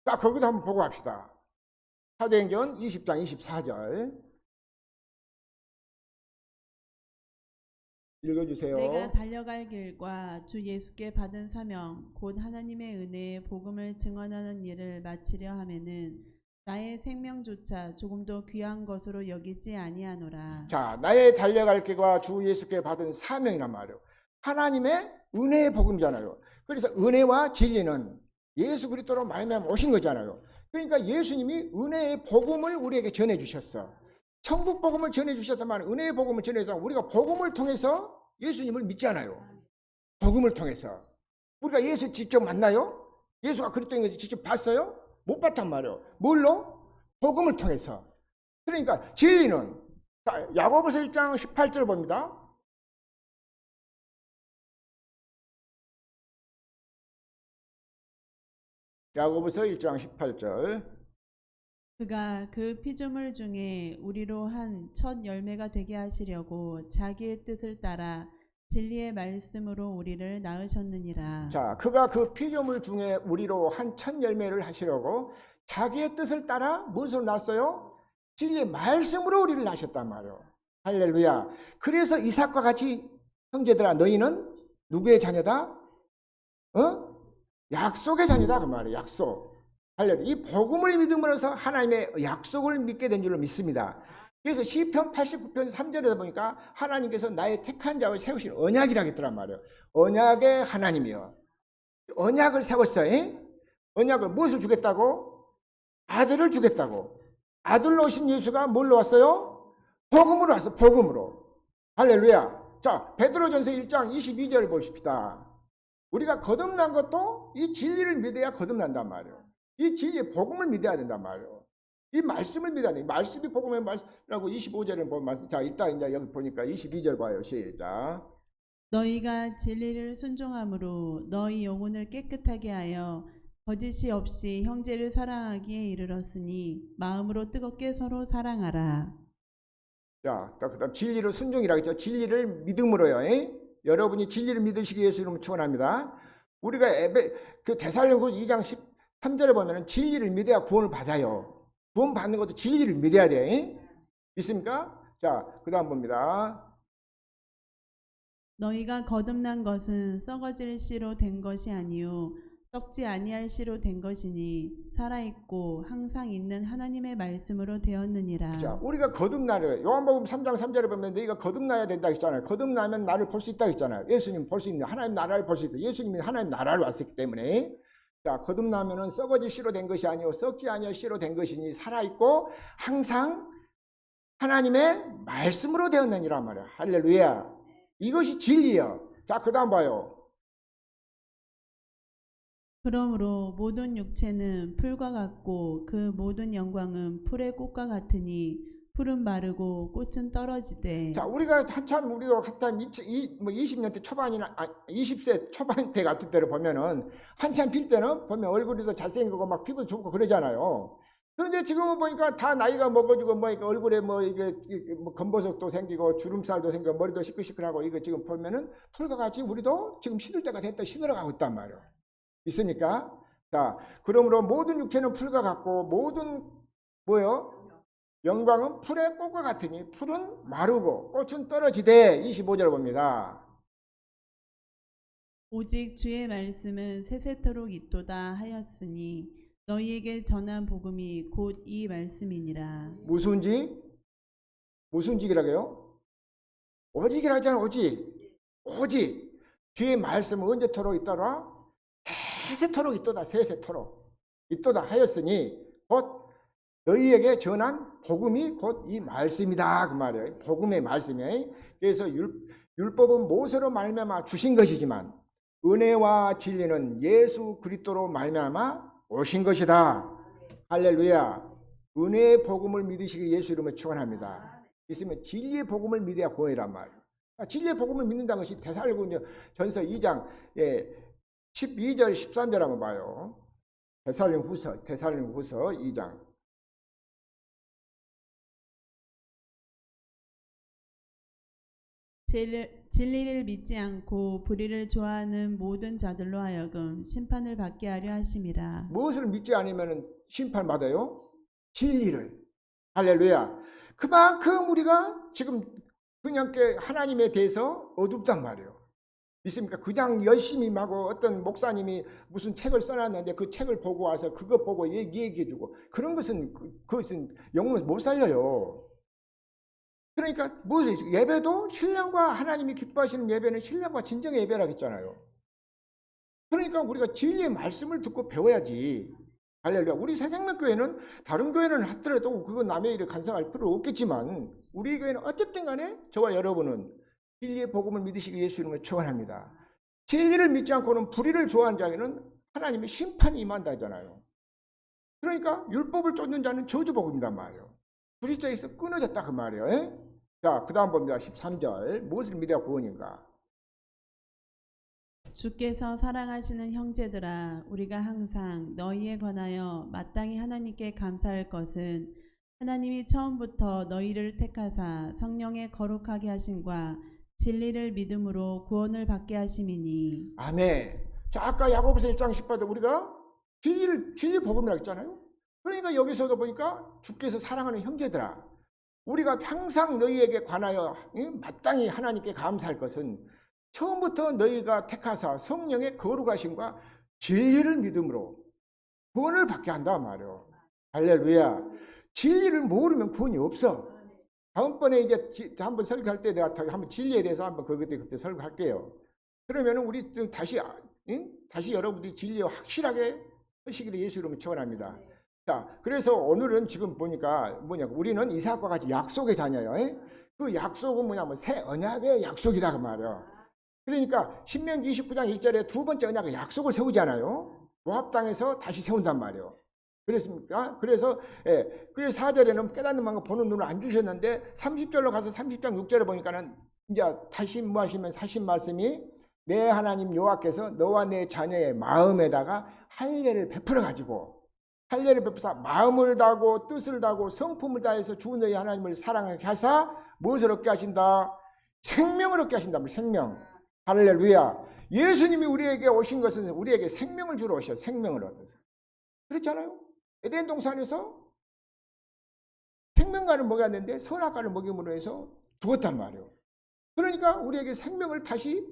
자, 거기도 한번 보고 합시다. 사도행전 20장 24절 읽어주세요. 내가 달려갈 길과 주 예수께 받은 사명 곧 하나님의 은혜의 복음을 증언하는 일을 마치려 하면은 나의 생명조차 조금도 귀한 것으로 여기지 아니하노라. 자, 나의 달려갈 길과 주 예수께 받은 사명이란 말이에요. 하나님의 은혜의 복음이잖아요. 그래서 은혜와 진리는 예수 그리스도로 말미암아 오신 거잖아요. 그러니까 예수님이 은혜의 복음을 우리에게 전해 주셨어. 천국 복음을 전해 주셨다만 은혜의 복음을 전해 주셨다면 우리가 복음을 통해서 예수님을 믿잖아요. 복음을 통해서. 우리가 예수 직접 만나요? 예수가 그리스도인 것을 직접 봤어요? 못 봤단 말이에요. 뭘로? 복음을 통해서. 그러니까 진리는 야고보서 1장 18절 봅니다. 야고보서 1장 18절. 그가 그 피조물 중에 우리로 한 첫 열매가 되게 하시려고 자기의 뜻을 따라 진리의 말씀으로 우리를 낳으셨느니라. 자, 그가 그 피조물 중에 우리로 한 첫 열매를 하시려고 자기의 뜻을 따라 무엇으로 낳았어요? 진리의 말씀으로 우리를 낳으셨단 말이에요. 할렐루야. 그래서 이삭과 같이 형제들아 너희는 누구의 자녀다? 약속의 자녀다 그 말이에요. 약속. 할렐루야. 이 복음을 믿음으로써 하나님의 약속을 믿게 된 줄로 믿습니다. 그래서 시편 89편 3절에 보니까 하나님께서 나의 택한 자를 세우신 언약이라고 했더란 말이에요. 언약의 하나님이요. 언약을 세웠어요. 언약을 무엇을 주겠다고? 아들을 주겠다고. 아들로 오신 예수가 뭘로 왔어요? 복음으로 왔어. 복음으로. 할렐루야. 자, 베드로전서 1장 22절을 보십시다. 우리가 거듭난 것도 이 진리를 믿어야 거듭난단 말이에요. 이 진리의 복음을 믿어야 된단 말이에요. 이 말씀을 믿어야 돼. 말씀이 복음의 말씀이라고 25절을 보면 자, 이따 이제 여기 보니까 22절 봐요. 시작. 너희가 진리를 순종함으로 너희 영혼을 깨끗하게 하여 거짓이 없이 형제를 사랑하기에 이르렀으니 마음으로 뜨겁게 서로 사랑하라. 자, 그다음 진리를 순종이라고 했죠. 진리를 믿음으로요. 여러분이 진리를 믿으시기 위해서 이름을 축원합니다. 우리가 그 데살로니가 2장 13절에 보면은 진리를 믿어야 구원을 받아요. 구원 받는 것도 진리를 믿어야 돼. 믿습니까? 자, 그다음 봅니다. 너희가 거듭난 것은 썩어질 씨로 된 것이 아니요 썩지 아니할 씨로 된 것이니 살아있고 항상 있는 하나님의 말씀으로 되었느니라. 자, 우리가 거듭나려 요한복음 3장 3절에 보면 너희가 거듭나야 된다 했잖아요. 거듭나면 나를 볼 수 있다 했잖아요. 예수님 볼 수 있는 하나님 나라를 볼 수 있다. 예수님이 하나님 나라를 왔었기 때문에 자, 거듭나면은 썩어질 씨로 된 것이 아니요 썩지 아니할 씨로 된 것이니 살아있고 항상 하나님의 말씀으로 되었느니란 말이야. 할렐루야. 이것이 진리요. 자, 그다음 봐요. 그러므로 모든 육체는 풀과 같고 그 모든 영광은 풀의 꽃과 같으니 풀은 마르고 꽃은 떨어지되. 자, 우리가 한참 우리도 한참 20년대 초반이나 20세 초반 때 같은 때를 보면은 한참 필 때는 보면 얼굴이 더 잘생기고 막 피부도 좋고 그러잖아요. 그런데 지금은 보니까 다 나이가 먹어지고 뭐 얼굴에 뭐 이게 뭐 검버섯도 생기고 주름살도 생기고 머리도 시끌시끌하고 이거 지금 보면은 풀과 같이 우리도 지금 시들 때가 됐다 시들어가고 있단 말이에요. 있습니까? 자, 그러므로 모든 육체는 풀과 같고 모든 뭐요? 영광은 풀의 꽃과 같으니 풀은 마르고 꽃은 떨어지되 25절 봅니다. 오직 주의 말씀은 세세토록 있도다 하였으니 너희에게 전한 복음이 곧 이 말씀이니라. 무슨 직이라고요? 오직이라 하잖아. 오직 주의 말씀은 언제토록 있더라? 세세토록 있도다. 세세토록 있도다 하였으니 곧 너희에게 전한 복음이 곧 이 말씀이다 그 말이에요. 복음의 말씀이에요. 그래서 율법은 모세로 말미암아 주신 것이지만 은혜와 진리는 예수 그리스도로 말미암아 오신 것이다. 할렐루야. 은혜의 복음을 믿으시길 예수 이름으로 축원합니다. 있으면 진리의 복음을 믿어야 구원이란 말이에요. 진리의 복음을 믿는다는 것이 데살로니가전서 2장 12절 13절 한번 봐요. 데살로니가후서 2장. 진리를 믿지 않고 불의를 좋아하는 모든 자들로 하여금 심판을 받게 하려 하심이라. 무엇을 믿지 않으면 심판받아요? 진리를. 할렐루야. 그만큼 우리가 지금 그냥 하나님에 대해서 어둡단 말이에요. 믿습니까? 그냥 열심히 하고 어떤 목사님이 무슨 책을 써놨는데 그 책을 보고 와서 그거 보고 얘기해주고 그런 것은 그것은 영혼을 못 살려요. 그러니까 무엇이 예배도 신령과 하나님이 기뻐하시는 예배는 신령과 진정의 예배라고 했잖아요. 그러니까 우리가 진리의 말씀을 듣고 배워야지. 할렐루야. 우리 새생명교회는 다른 교회는 하더라도 그건 남의 일을 간섭할 필요 없겠지만 우리 교회는 어쨌든 간에 저와 여러분은 진리의 복음을 믿으시기 예수 이름으로 축원합니다. 진리를 믿지 않고는 불의를 좋아하는 자에게는 하나님의 심판이 임한다 하잖아요. 그러니까 율법을 쫓는 자는 저주복음이란 말이에요. 그리스도에서 끊어졌다 그 말이에요. 에? 자, 그 다음 봅니다. 13절. 무엇을 믿어야 구원인가? 주께서 사랑하시는 형제들아, 우리가 항상 너희에 관하여 마땅히 하나님께 감사할 것은 하나님이 처음부터 너희를 택하사 성령의 거룩하게 하심과 진리를 믿음으로 구원을 받게 하심이니. 아멘. 자, 아까 야고보서 1장 10절에 우리가 진리 복음이라고 했잖아요. 그러니까 여기서도 보니까 주께서 사랑하는 형제들아, 우리가 항상 너희에게 관하여 마땅히 하나님께 감사할 것은 처음부터 너희가 택하사 성령의 거룩하심과 진리를 믿음으로 구원을 받게 한다 말이에요. 할렐루야. 진리를 모르면 구원이 없어. 다음번에 이제 한번 설교할 때 내가 한번 진리에 대해서 한번 그때 설교할게요. 그러면 우리 다시 여러분들이 진리에 확실하게 하시기를 예수 이름으로 축원합니다. 자, 그래서 오늘은 지금 보니까 우리는 이삭과 같이 약속의 자녀예요. 그 약속은 뭐냐면 새 언약의 약속이다 그 말이에요. 그러니까 신명기 29장 1절에 두 번째 언약의 약속을 세우잖아요. 모압 땅에서 다시 세운단 말이에요. 그랬습니까? 그래서 4절에는 깨닫는 마음과 보는 눈을 안 주셨는데 30절로 가서 30장 6절에 보니까는 이제 다시 뭐 하시면 하신 말씀이 내 하나님 여호와께서 너와 내 자녀의 마음에다가 할례를 베풀어 가지고 할례를 베푸사 마음을 다하고 뜻을 다하고 성품을 다해서 주 너희 하나님을 사랑하게 하사 무엇을 얻게 하신다? 생명을 얻게 하신다. 생명. 할렐루야. 예수님이 우리에게 오신 것은 우리에게 생명을 주러 오셔. 생명을 얻어서. 그렇잖아요. 에덴 동산에서 생명과를 먹였는데 선악과를 먹임으로 해서 죽었단 말이에요. 그러니까 우리에게 생명을 다시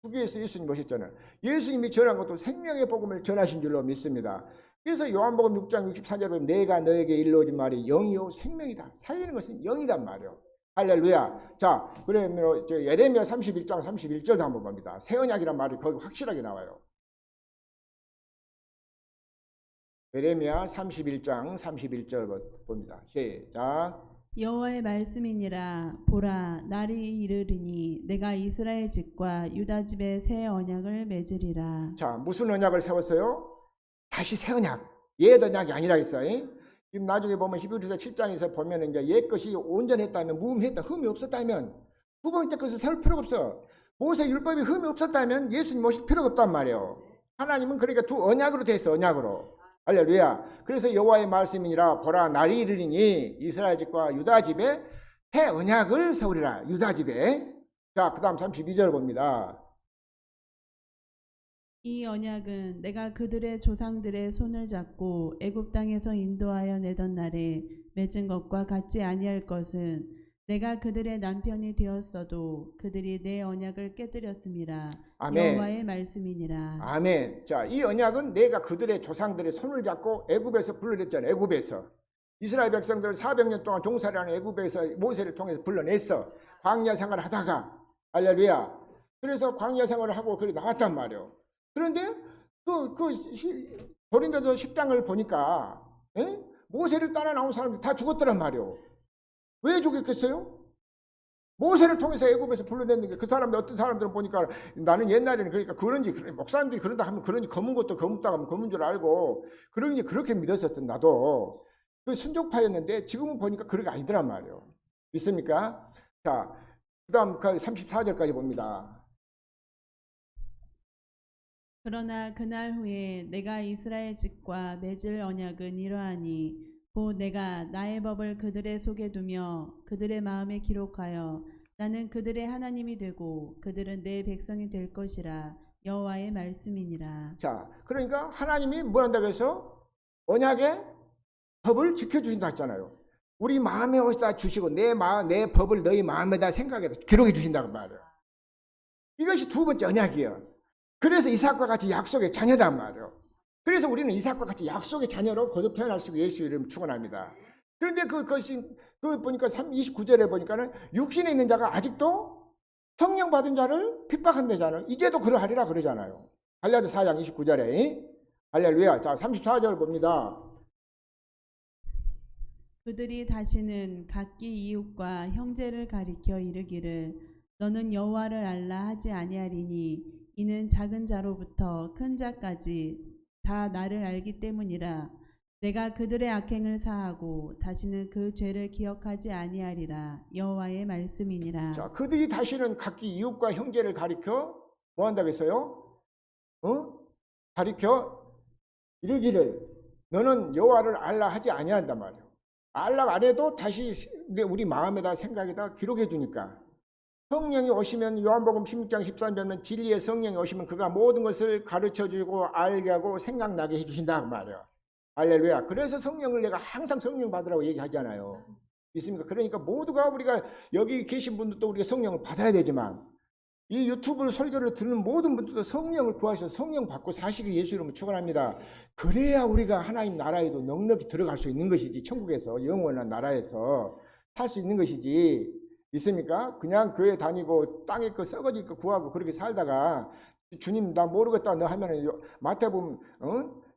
주기 위해서 예수님이 오셨잖아요. 예수님이 전한 것도 생명의 복음을 전하신 줄로 믿습니다. 그래서 요한복음 6장 64절에 보면 내가 너에게 일러준 말이 영이요 생명이다. 살리는 것은 영이단 말이에요. 할렐루야. 자, 그러면 예레미야 31장 31절도 한번 봅니다. 새 언약이란 말이 거기 확실하게 나와요. 예레미야 31장 31절 봅니다. 시작. 여호와의 말씀이니라. 보라, 날이 이르리니 내가 이스라엘 집과 유다 집에 새 언약을 맺으리라. 자, 무슨 언약을 세웠어요? 다시 새 언약. 옛 언약이 아니라 했어요. 지금 나중에 보면 히브리서 7장에서 보면 이제 옛 것이 온전했다면 무흠했다, 흠이 없었다면 두 번째 것을 세울 필요가 없어. 모세 율법이 흠이 없었다면 예수님 모실 필요가 없단 말이에요. 하나님은 그러니까 두 언약으로 돼 있어. 언약으로. 할렐루야. 그래서 여호와의 말씀이니라. 보라, 날이 이르리니 이스라엘 집과 유다 집에 새 언약을 세우리라. 유다 집에. 자, 그 다음 32절 봅니다. 이 언약은 내가 그들의 조상들의 손을 잡고 애굽 땅에서 인도하여 내던 날에 맺은 것과 같지 아니할 것은 내가 그들의 남편이 되었어도 그들이 내 언약을 깨뜨렸음이라. 아멘. 여호와의 말씀이니라. 아멘. 자, 이 언약은 내가 그들의 조상들의 손을 잡고 애굽에서 불러냈잖아. 애굽에서 이스라엘 백성들 400년 동안 종살이 하는 애굽에서 모세를 통해서 불러냈어. 광야 생활을 하다가 할렐루야. 그래서 광야 생활을 하고 그래 나왔단 말이에요. 그런데 고린도서 10장을 보니까 모세를 따라 나온 사람들이 다 죽었더란 말이에요. 왜 죽였겠어요? 모세를 통해서 애굽에서 불러냈는 게 그 사람들 어떤 사람들은 보니까 나는 옛날에는 그러니까 그런지 목사님들이 그런다 하면 그런지 검은 것도 검다 하면 검은 줄 알고 그러니 그렇게 믿었었던 나도 그 순종파였는데 지금은 보니까 그런 게 아니더란 말이에요. 믿습니까? 자, 그다음 34절까지 봅니다. 그러나 그날 후에 내가 이스라엘 집과 맺을 언약은 이러하니 곧 내가 나의 법을 그들의 속에 두며 그들의 마음에 기록하여 나는 그들의 하나님이 되고 그들은 내 백성이 될 것이라. 여호와의 말씀이니라. 자, 그러니까 하나님이 뭐 한다고 해서 언약의 법을 지켜주신다 했잖아요. 우리 마음에 어디다 주시고 내 법을 너희 마음에다 생각에다 기록해 주신다고 말이에요. 이것이 두 번째 언약이에요. 그래서 이삭과 같이 약속의 자녀단 말이에요. 그래서 우리는 이삭과 같이 약속의 자녀로 거듭 태어날 수 있고 예수 이름 축원합니다. 그런데 그것이 보니까 29절에 보니까는 육신에 있는 자가 아직도 성령 받은 자를 핍박한다잖아요. 이제도 그러하리라 그러잖아요. 갈라디아 4장 29절에 할렐루야. 자, 34절 봅니다. 그들이 다시는 각기 이웃과 형제를 가리켜 이르기를 너는 여호와를 알라 하지 아니하리니 이는 작은 자로부터 큰 자까지 다 나를 알기 때문이라. 내가 그들의 악행을 사하고 다시는 그 죄를 기억하지 아니하리라. 여호와의 말씀이니라. 자, 그들이 다시는 각기 이웃과 형제를 가리켜 뭐 한다고 했어요? 가리켜 이르기를 너는 여호와를 알라 하지 아니한단 말이에요. 알라 안 해도 다시 우리 마음에다 생각에다 기록해 주니까 성령이 오시면 요한복음 16장 13절은 진리의 성령이 오시면 그가 모든 것을 가르쳐주고 알게 하고 생각나게 해주신다 그 말이에요. 할렐루야. 그래서 성령을 내가 항상 성령 받으라고 얘기하잖아요. 믿습니까? 그러니까 모두가 우리가 여기 계신 분들도 우리가 성령을 받아야 되지만 이 유튜브 설교를 듣는 모든 분들도 성령을 구하셔서 성령 받고 사시길 예수 이름으로 축원합니다. 그래야 우리가 하나님 나라에도 넉넉히 들어갈 수 있는 것이지 천국에서 영원한 나라에서 살 수 있는 것이지 있습니까? 그냥 교회 다니고 땅에 거 썩어질 거 구하고 그렇게 살다가 주님 나 모르겠다 너 하면은 마태복음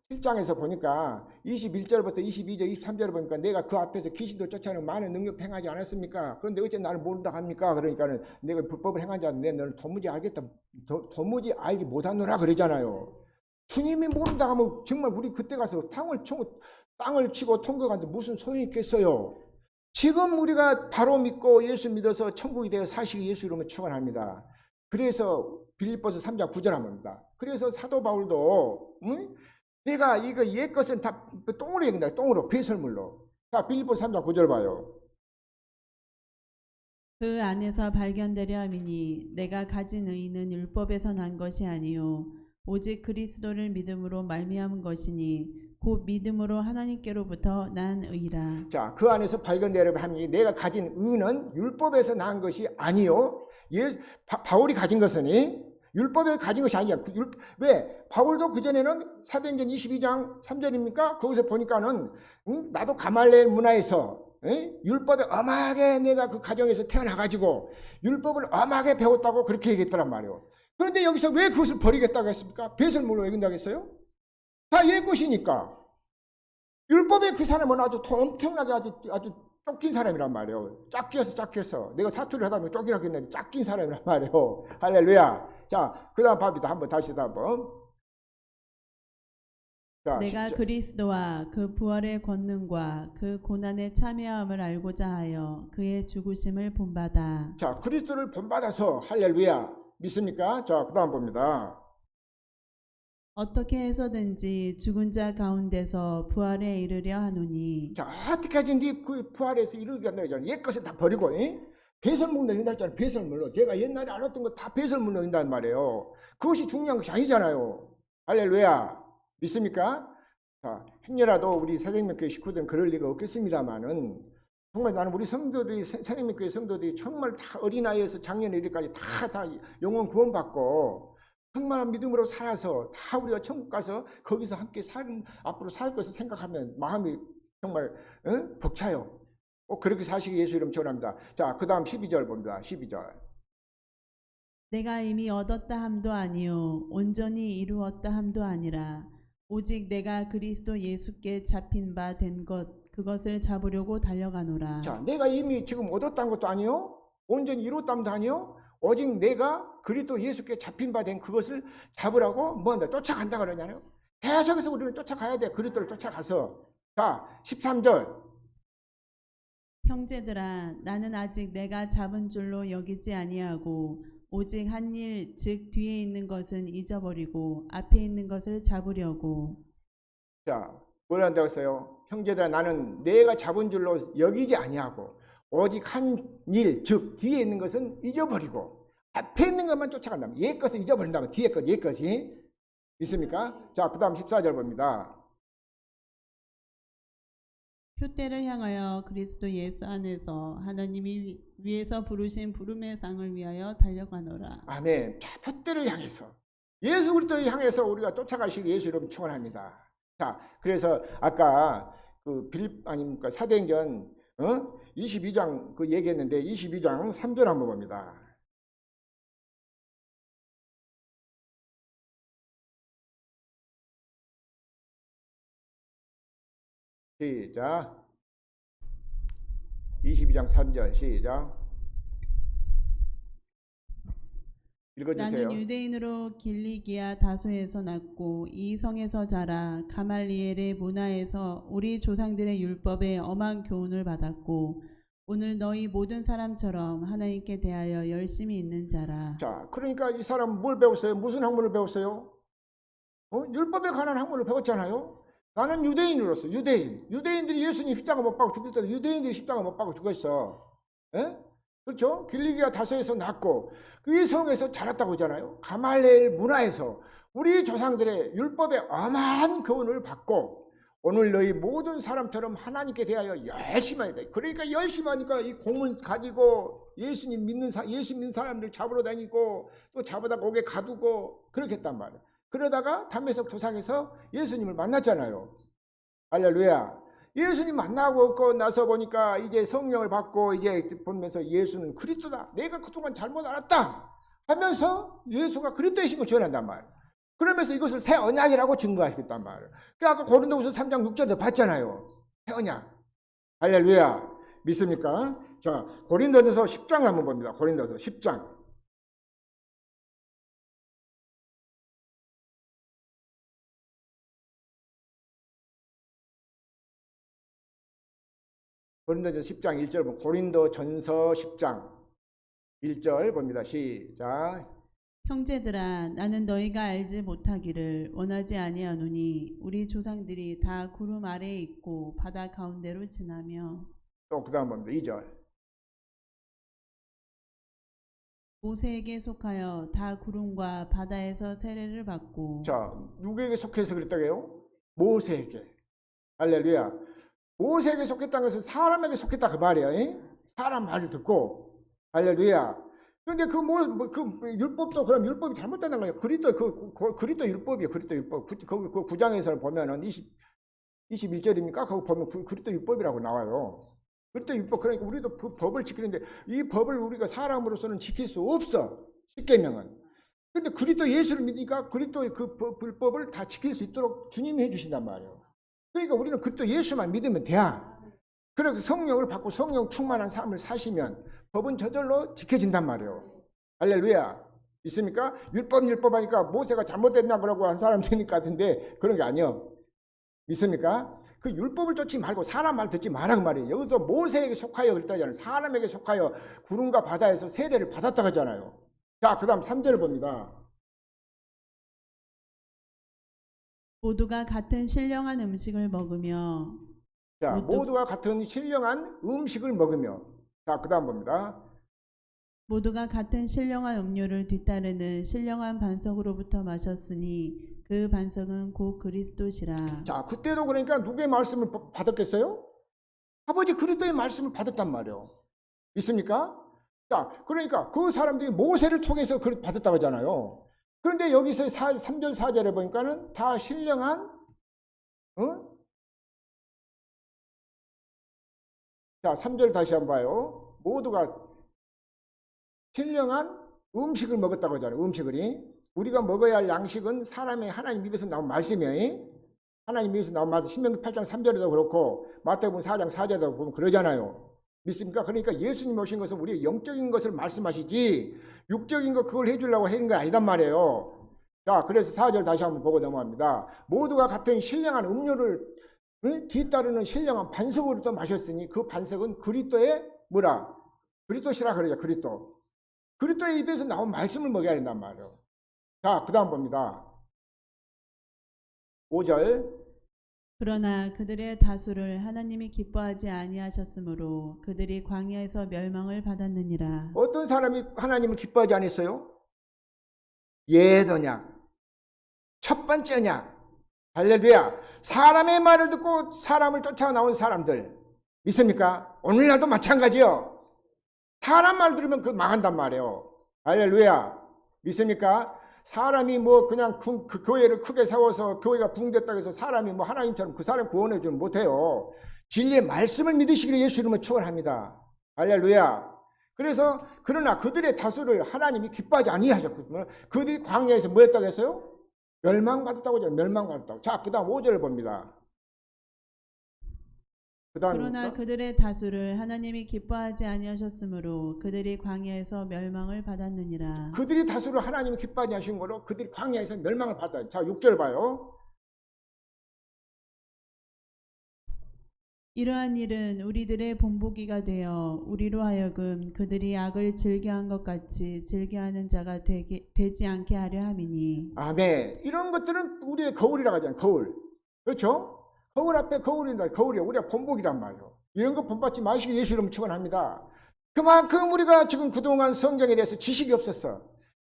7장에서 보니까 21절부터 22절 23절을 보니까 내가 그 앞에서 귀신도 쫓아내는 많은 능력 행하지 않았습니까? 그런데 어째 나를 모른다 합니까? 그러니까는 내가 불법을 행한 자인데 너는 도무지 알겠다 도무지 알지 못하노라 그러잖아요. 주님이 모른다 하면 정말 우리 그때 가서 땅을 치고 통곡하는데 무슨 소용이 있겠어요? 지금 우리가 바로 믿고 예수 믿어서 천국이 되어 사시기 예수 이름으로 축원합니다. 그래서 빌립보서 3장 9절 합니다. 그래서 사도 바울도 내가 이거 옛 것은 다 똥으로 얘기한다. 똥으로 배설물로. 자, 빌립보서 3장 9절 봐요. 그 안에서 발견되려 함이니 내가 가진 의는 율법에서 난 것이 아니요 오직 그리스도를 믿음으로 말미암은 것이니 곧 믿음으로 하나님께로부터 난 의라. 자, 그 안에서 발견되려 함이 내가 가진 의는 율법에서 난 것이 아니요. 바울이 가진 것은 율법에 가진 것이 아니야. 왜? 바울도 그전에는 사도행전 22장 3절입니까? 거기서 보니까는 나도 가말레 문화에서 율법에 엄하게 내가 그 가정에서 태어나가지고 율법을 엄하게 배웠다고 그렇게 얘기했더란 말이에요. 그런데 여기서 왜 그것을 버리겠다고 했습니까? 배설물로 얘긴다고 했어요? 다 옛 것이니까. 율법에 그 사람은 아주 엄청나게 아주 쫓긴 사람이란 말이에요. 짝끼어서. 내가 사투리를 하다 보면 쫓기라고 했는데 짝낀 사람이란 말이에요. 할렐루야. 자, 그 다음 봅니다. 다시 한번. 자, 내가 그리스도와 그 부활의 권능과 그 고난의 참여함을 알고자 하여 그의 죽으심을 본받아. 자, 그리스도를 본받아서 할렐루야. 믿습니까? 자, 그 다음 봅니다. 어떻게 해서든지 죽은 자 가운데서 부활에 이르려 하노니. 자, 어떻게 하든지 그 부활에서 이르게 한다 했잖아요. 옛 것을 다 버리고 배설물 넣는다 했잖아요. 배설물로. 제가 옛날에 알았던 거 다 배설물 넣는단 말이에요. 그것이 중요한 것이 아니잖아요. 할렐루야. 믿습니까? 자, 행여라도 우리 새생명교회 식구들은 그럴 리가 없겠습니다만은 정말 나는 우리 성도들이 새생명교회 성도들이 정말 다 어린아이에서 작년 일일까지 다 영혼 구원받고 정말한 믿음으로 살아서 다 우리가 천국 가서 거기서 함께 앞으로 살 것을 생각하면 마음이 정말 벅차요. 꼭 그렇게 사시기 예수 이름 축원합니다. 자, 그 다음 12절 봅니다. 12절. 내가 이미 얻었다 함도 아니요 온전히 이루었다 함도 아니라 오직 내가 그리스도 예수께 잡힌 바 된 것 그것을 잡으려고 달려가노라. 자, 내가 이미 지금 얻었다는 것도 아니요 온전히 이뤘다는 것도 아니요 오직 내가 그리스도 예수께 잡힌 바 된 그것을 잡으라고 뭐한다? 쫓아간다 그러잖아요. 계속해서 우리는 쫓아가야 돼. 그리스도를 쫓아가서. 자, 13절. 형제들아 나는 아직 내가 잡은 줄로 여기지 아니하고 오직 한 일 즉 뒤에 있는 것은 잊어버리고 앞에 있는 것을 잡으려고. 자, 뭘 한다고 했어요? 형제들아 나는 내가 잡은 줄로 여기지 아니하고 오직 한 일 즉 뒤에 있는 것은 잊어버리고 앞에 있는 것만 쫓아간다면 옛 것을 잊어버린다면 뒤에 것 옛 것이 있습니까? 자, 그 다음 14절 봅니다. 표대를 향하여 그리스도 예수 안에서 하나님이 위에서 부르신 부름의 상을 위하여 달려가노라. 아멘. 자, 표대를 향해서 예수 그리스도를 향해서 우리가 쫓아가실 예수 이름 축원합니다. 자, 그래서 아까 그 아닙니까 사도행전 22장 그 얘기했는데 22장 3절 한번 봅니다. 시작. 22장 3절 시작. 읽어주세요. 나는 유대인으로 길리기아 다소에서 났고 이 성에서 자라 가말리엘의 문화에서 우리 조상들의 율법에 엄한 교훈을 받았고 오늘 너희 모든 사람처럼 하나님께 대하여 열심히 있는 자라. 자, 그러니까 이 사람 뭘 배웠어요? 무슨 학문을 배웠어요? 율법에 관한 학문을 배웠잖아요. 나는 유대인으로서 유대인들이 예수님 십자가 못 박고 죽을 때도 유대인들이 십자가 못 박고 죽었어. 에? 그렇죠? 길리기아 다소에서 났고 그 성에서 자랐다고 하잖아요. 가말리엘 문화에서 우리 조상들의 율법에 엄한 교훈을 받고 오늘 너희 모든 사람처럼 하나님께 대하여 열심히 해야 돼. 그러니까 열심히 하니까 이 공은 가지고 예수 믿는 사람들 잡으러 다니고 또 잡아다 거기에 가두고 그렇게 했단 말이에요. 그러다가 담메석 도상에서 예수님을 만났잖아요. 할렐루야. 예수님 만나고 나서 보니까 이제 성령을 받고 이제 보면서 예수는 그리스도다. 내가 그동안 잘못 알았다 하면서 예수가 그리스도이신 걸 전한단 말이에요. 그러면서 이것을 새 언약이라고 증거하시겠단 말이에요. 아까 고린도후서 3장 6절에 봤잖아요. 새 언약. 할렐루야. 믿습니까? 자, 고린도전서 10장 한번 봅니다. 고린도전서 10장. 고린도전서 10장 1절 보면 고린도전서 10장 1절 봅니다. 시작. 형제들아 나는 너희가 알지 못하기를 원하지 아니하노니 우리 조상들이 다 구름 아래에 있고 바다 가운데로 지나며 또 그 다음 봅니다. 2절. 모세에게 속하여 다 구름과 바다에서 세례를 받고. 자, 누구에게 속해서 그랬다고요? 모세에게. 할렐루야. 모세에게 속했다는 것은 사람에게 속했다 그 말이에요. 사람 말을 듣고. 할렐루야. 근데 그 율법도 그럼 율법이 잘못된다는 거예요. 그리스도 율법이에요. 그리스도 율법. 그 9장에서 보면은 21절입니까? 거기 보면 그리스도 율법이라고 나와요. 그리스도 율법. 그러니까 우리도 그 법을 지키는데 이 법을 우리가 사람으로서는 지킬 수 없어. 십계명은. 근데 그리스도 예수를 믿으니까 그리스도의 그 불법을 다 지킬 수 있도록 주님이 해주신단 말이에요. 그러니까 우리는 그리스도 예수만 믿으면 돼. 그렇게 성령을 받고 성령 충만한 삶을 사시면 법은 저절로 지켜진단 말이에요. 할렐루야. 있습니까? 율법 하니까 모세가 잘못됐나 그러고 한 사람 되니까 같은데 그런 게 아니요. 믿습니까? 그 율법을 쫓지 말고 사람 말 듣지 마라 그 말이에요. 여기서 모세에게 속하여 그랬다잖아요. 사람에게 속하여 구름과 바다에서 세례를 받았다 하잖아요. 자, 그 다음 3절을 봅니다. 모두가 같은 신령한 음식을 먹으며. 자, 모두가 같은 신령한 음식을 먹으며. 자, 그 다음 봅니다. 모두가 같은 신령한 음료를 뒤따르는 신령한 반석으로부터 마셨으니 그 반석은 곧 그리스도시라. 자, 그때도 그러니까 누구의 말씀을 받았겠어요? 아버지 그리스도의 말씀을 받았단 말이에요. 있습니까? 자, 그러니까 그 사람들이 모세를 통해서 받았다고 하잖아요. 그런데 여기서 3절 4절에 보니까는 다 신령한 자, 3절 다시 한번 봐요. 모두가 신령한 음식을 먹었다고 하잖아요. 음식을. 우리가 먹어야 할 양식은 사람의 하나님 입에서 나온 말씀이에요. 하나님 입에서 나온 말씀. 신명기 8장 3절에도 그렇고 마태복음 4장 4절에도 보면 그러잖아요. 믿습니까? 그러니까 예수님 오신 것은 우리의 영적인 것을 말씀하시지 육적인 거 그걸 해주려고 하는 게 아니단 말이에요. 자, 그래서 4절 다시 한번 보고 넘어갑니다. 모두가 같은 신령한 음료를 뒤따르는 신령한 반석으로 또 마셨으니 그 반석은 그리스도의 뭐라? 그리스도시라 그러죠. 그리스도. 그리스도의 입에서 나온 말씀을 먹여야 된단 말이에요. 자, 그 다음 봅니다. 5절. 그러나 그들의 다수를 하나님이 기뻐하지 아니하셨으므로 그들이 광야에서 멸망을 받았느니라. 어떤 사람이 하나님을 기뻐하지 않았어요? 예더냐? 첫 번째냐? 할렐루야. 사람의 말을 듣고 사람을 쫓아 나온 사람들 믿습니까? 오늘날도 마찬가지요. 사람 말 들으면 그 망한단 말이에요. 할렐루야. 믿습니까? 사람이 뭐 그냥 그 교회를 크게 세워서 교회가 붕괴됐다고 해서 사람이 뭐 하나님처럼 그 사람 구원해 주면 못해요. 진리의 말씀을 믿으시기를 예수 이름으로 축원합니다. 할렐루야. 그래서 그러나 그들의 다수를 하나님이 기뻐하지 아니하셨거든요. 그들이 광야에서 뭐 했다고 했어요? 멸망받았다고 하죠. 멸망받았다고. 자, 그 다음 5절을 봅니다. 그러나 그들의 다수를 하나님이 기뻐하지 아니하셨으므로 그들이 광야에서 멸망을 받았느니라. 그들이 다수를 하나님이 기뻐하지 않으신 거로 그들이 광야에서 멸망을 받았다. 자, 6절 봐요. 이러한 일은 우리들의 본보기가 되어 우리로 하여금 그들이 악을 즐겨한 것 같이 즐겨하는 자가 되지 않게 하려 함이니. 아멘. 이런 것들은 우리의 거울이라고 하잖아요. 거울. 그렇죠? 거울 앞에 거울이다. 거울이야. 우리가 본보기란 말이에요. 이런 거 본받지 마시고 예수 이름으로 축원합니다. 그만큼 우리가 지금 그동안 성경에 대해서 지식이 없었어.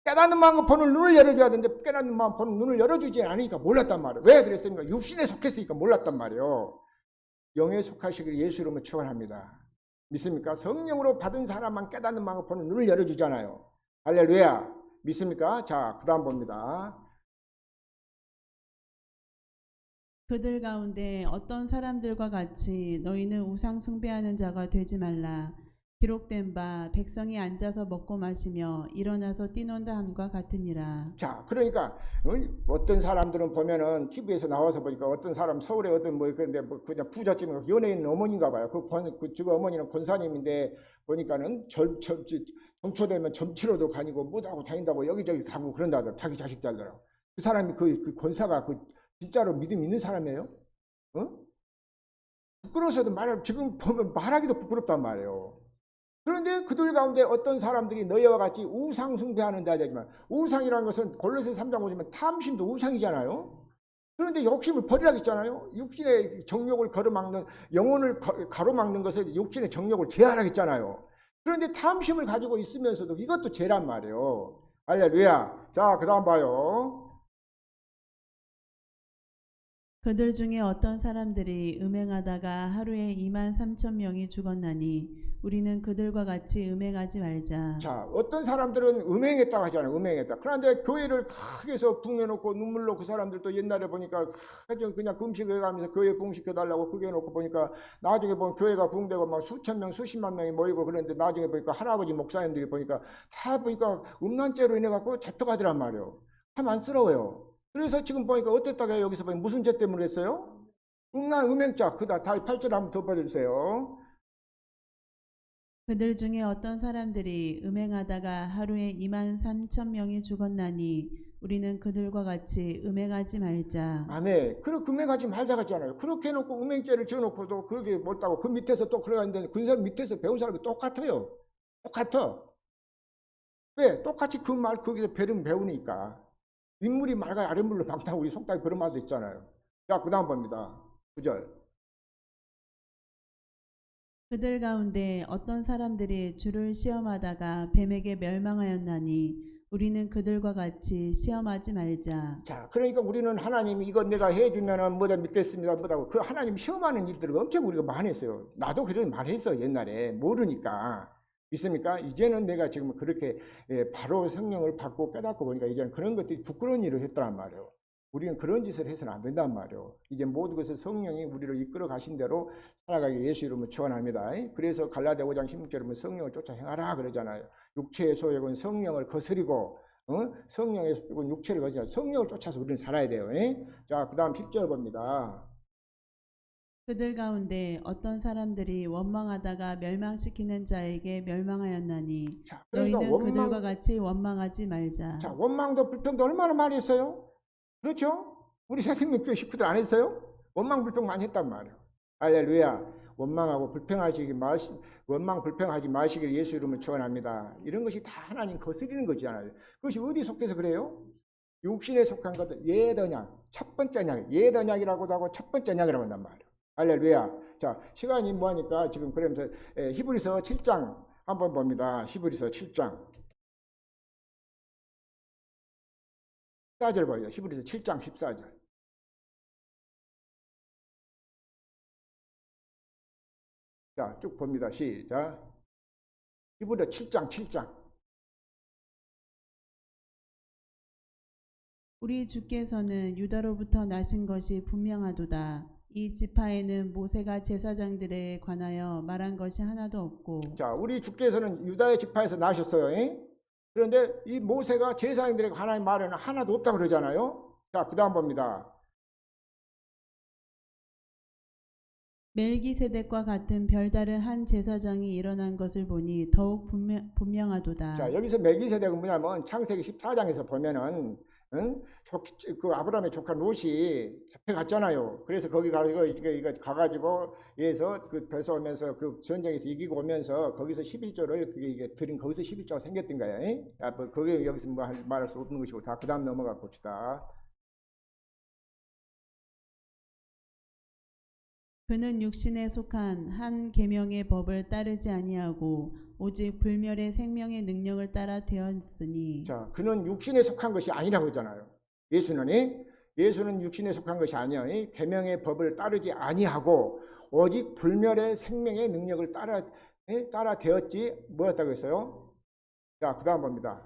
깨닫는 마음 보는 눈을 열어줘야 되는데 깨닫는 마음 보는 눈을 열어주지 않으니까 몰랐단 말이에요. 왜 그랬습니까? 육신에 속했으니까 몰랐단 말이에요. 영에 속하시기를 예수 이름으로 축원합니다. 믿습니까? 성령으로 받은 사람만 깨닫는 마음 보는 눈을 열어주잖아요. 할렐루야. 믿습니까? 자, 그 다음 봅니다. 그들 가운데 어떤 사람들과 같이 너희는 우상 숭배하는 자가 되지 말라. 기록된 바 백성이 앉아서 먹고 마시며 일어나서 뛰논다 함과 같으니라. 자, 그러니까 어떤 사람들은 보면은 TV에서 나와서 보니까 어떤 사람 서울에 어떤 뭐 그런데 뭐 그냥 부잣집 연예인 어머니인가 봐요. 그 어머니는 권사님인데 보니까는 점초되면 점치러도 다니고 뭐하고 다닌다고 여기저기 가고 그런다더라. 자기 자식들하고. 그 사람이 그 권사가 진짜로 믿음 있는 사람이에요? 부끄러워서도 지금 보면 말하기도 부끄럽단 말이에요. 그런데 그들 가운데 어떤 사람들이 너희와 같이 우상 숭배하는 자들이지만 우상이라는 것은 골로새 3장 보시면 탐심도 우상이잖아요. 그런데 욕심을 버리라고 했잖아요. 육신의 정욕을 가로막는 영혼을 가로막는 것을 육신의 정욕을 제한하고 했잖아요. 그런데 탐심을 가지고 있으면서도 이것도 죄란 말이에요. 할렐루야. 자, 그 다음 봐요. 그들 중에 어떤 사람들이 음행하다가 하루에 23,000명이 죽었나니 우리는 그들과 같이 음행하지 말자. 자, 어떤 사람들은 음행했다고 하잖아요. 음행했다. 그런데 교회를 크게 해서 붕해놓고 눈물로 그 사람들도 옛날에 보니까 그냥 금식해 가면서 교회 붕식해달라고 그게 놓고 보니까 나중에 보면 교회가 붕되고 막 수천 명, 수십만 명이 모이고 그랬는데 나중에 보니까 할아버지 목사님들이 보니까 다 보니까 음란죄로 인해갖고 잡혀가더란 말이에요. 참 안쓰러워요. 그래서 지금 보니까 어땠다가 여기서 보니까 무슨 죄 때문에 했어요? 음행죄. 그다 8절 한번 더 봐주세요. 그들 중에 어떤 사람들이 음행하다가 하루에 23,000명이 죽었나니 우리는 그들과 같이 음행하지 말자. 아멘. 그렇게 음행하지 말자 했잖아요. 그렇게 해놓고 음행죄를 지어놓고도 그렇게 못하고 그 밑에서 또 그러는데 그 사람 밑에서 배운 사람이 똑같아요. 똑같아. 왜? 똑같이 그 말 거기서 배우니까. 윗물이 맑아 아랫물로 방탕 우리 속담에 그런 말도 있잖아요. 자, 그 다음 봅니다. 9절. 그들 가운데 어떤 사람들이 주를 시험하다가 뱀에게 멸망하였나니 우리는 그들과 같이 시험하지 말자. 자, 그러니까 우리는 하나님이 이거 내가 해주면은 뭐다 믿겠습니다. 뭐다고 그 하나님 시험하는 일들을 엄청 우리가 많이 했어요. 나도 그런 말 했어. 옛날에 모르니까. 믿습니까? 이제는 내가 지금 그렇게 바로 성령을 받고 깨닫고 보니까 이제는 그런 것들이 부끄러운 일을 했더란 말이에요. 우리는 그런 짓을 해서는 안 된단 말이에요. 이제 모든 것을 성령이 우리를 이끌어 가신 대로 살아가기 예수 이름으로 축원합니다. 그래서 갈라디아 5장 16절에 보면 성령을 쫓아 행하라 그러잖아요. 육체의 소욕은 성령을 거스리고 성령의 소욕은 육체를 거스리고 성령을 쫓아서 우리는 살아야 돼요. 자, 그 다음 10절 봅니다. 그들 가운데 어떤 사람들이 원망하다가 멸망시키는 자에게 멸망하였나니 자, 그러니까 너희는 그들과 같이 원망하지 말자. 자, 원망도 불평도 얼마나 많이 했어요? 그렇죠? 우리 생명교회 식구들 안 했어요? 원망 불평 많이 했단 말이에요. 할렐루야. 원망 불평하지 마시길 예수 이름으로 축원합니다. 이런 것이 다 하나님 거스리는 거잖아요. 그것이 어디 속해서 그래요? 육신에 속한 것들 예언약, 첫 번째 약, 예언약이라고도 하고 첫 번째 약이라고 한단 말이에요. 할렐루야. 자, 시간이 뭐하니까 지금 그러면서 히브리서 7장 한번 봅니다. 히브리서 7장 14절 봐요. 히브리서 7장 14절. 자, 쭉 봅니다. 시작. 히브리서 7장 7장. 우리 주께서는 유다로부터 나신 것이 분명하도다. 이 지파에는 모세가 제사장들에 관하여 말한 것이 하나도 없고. 자, 우리 주께서는 유다의 지파에서 나셨어요. 그런데 이 모세가 제사장들에게 하나님 말에는 하나도 없다고 그러잖아요. 자, 그 다음 봅니다. 멜기세덱과 같은 별다른 한 제사장이 일어난 것을 보니 더욱 분명하도다. 자, 여기서 멜기세덱은 뭐냐면 창세기 14장에서 보면은 그 아브라함의 조카 롯이 잡혀갔잖아요. 그래서 거기 이거 가가지고 예서 그 벼서오면서 그 전쟁에서 이기고 오면서 거기서 11조를 이게 드린 거기서 11조가 생겼던 거예요. 뭐 그게 여기서 뭐 말할 수 없는 것이고 다 그 다음 넘어가 봅시다. 그는 육신에 속한 한 계명의 법을 따르지 아니하고 오직 불멸의 생명의 능력을 따라 되었으니. 자, 그는 육신에 속한 것이 아니라고 하잖아요. 예수는 육신에 속한 것이 아니야. 계명의 법을 따르지 아니하고 오직 불멸의 생명의 능력을 따라 되었지 뭐였다고 했어요? 자, 그 다음 봅니다.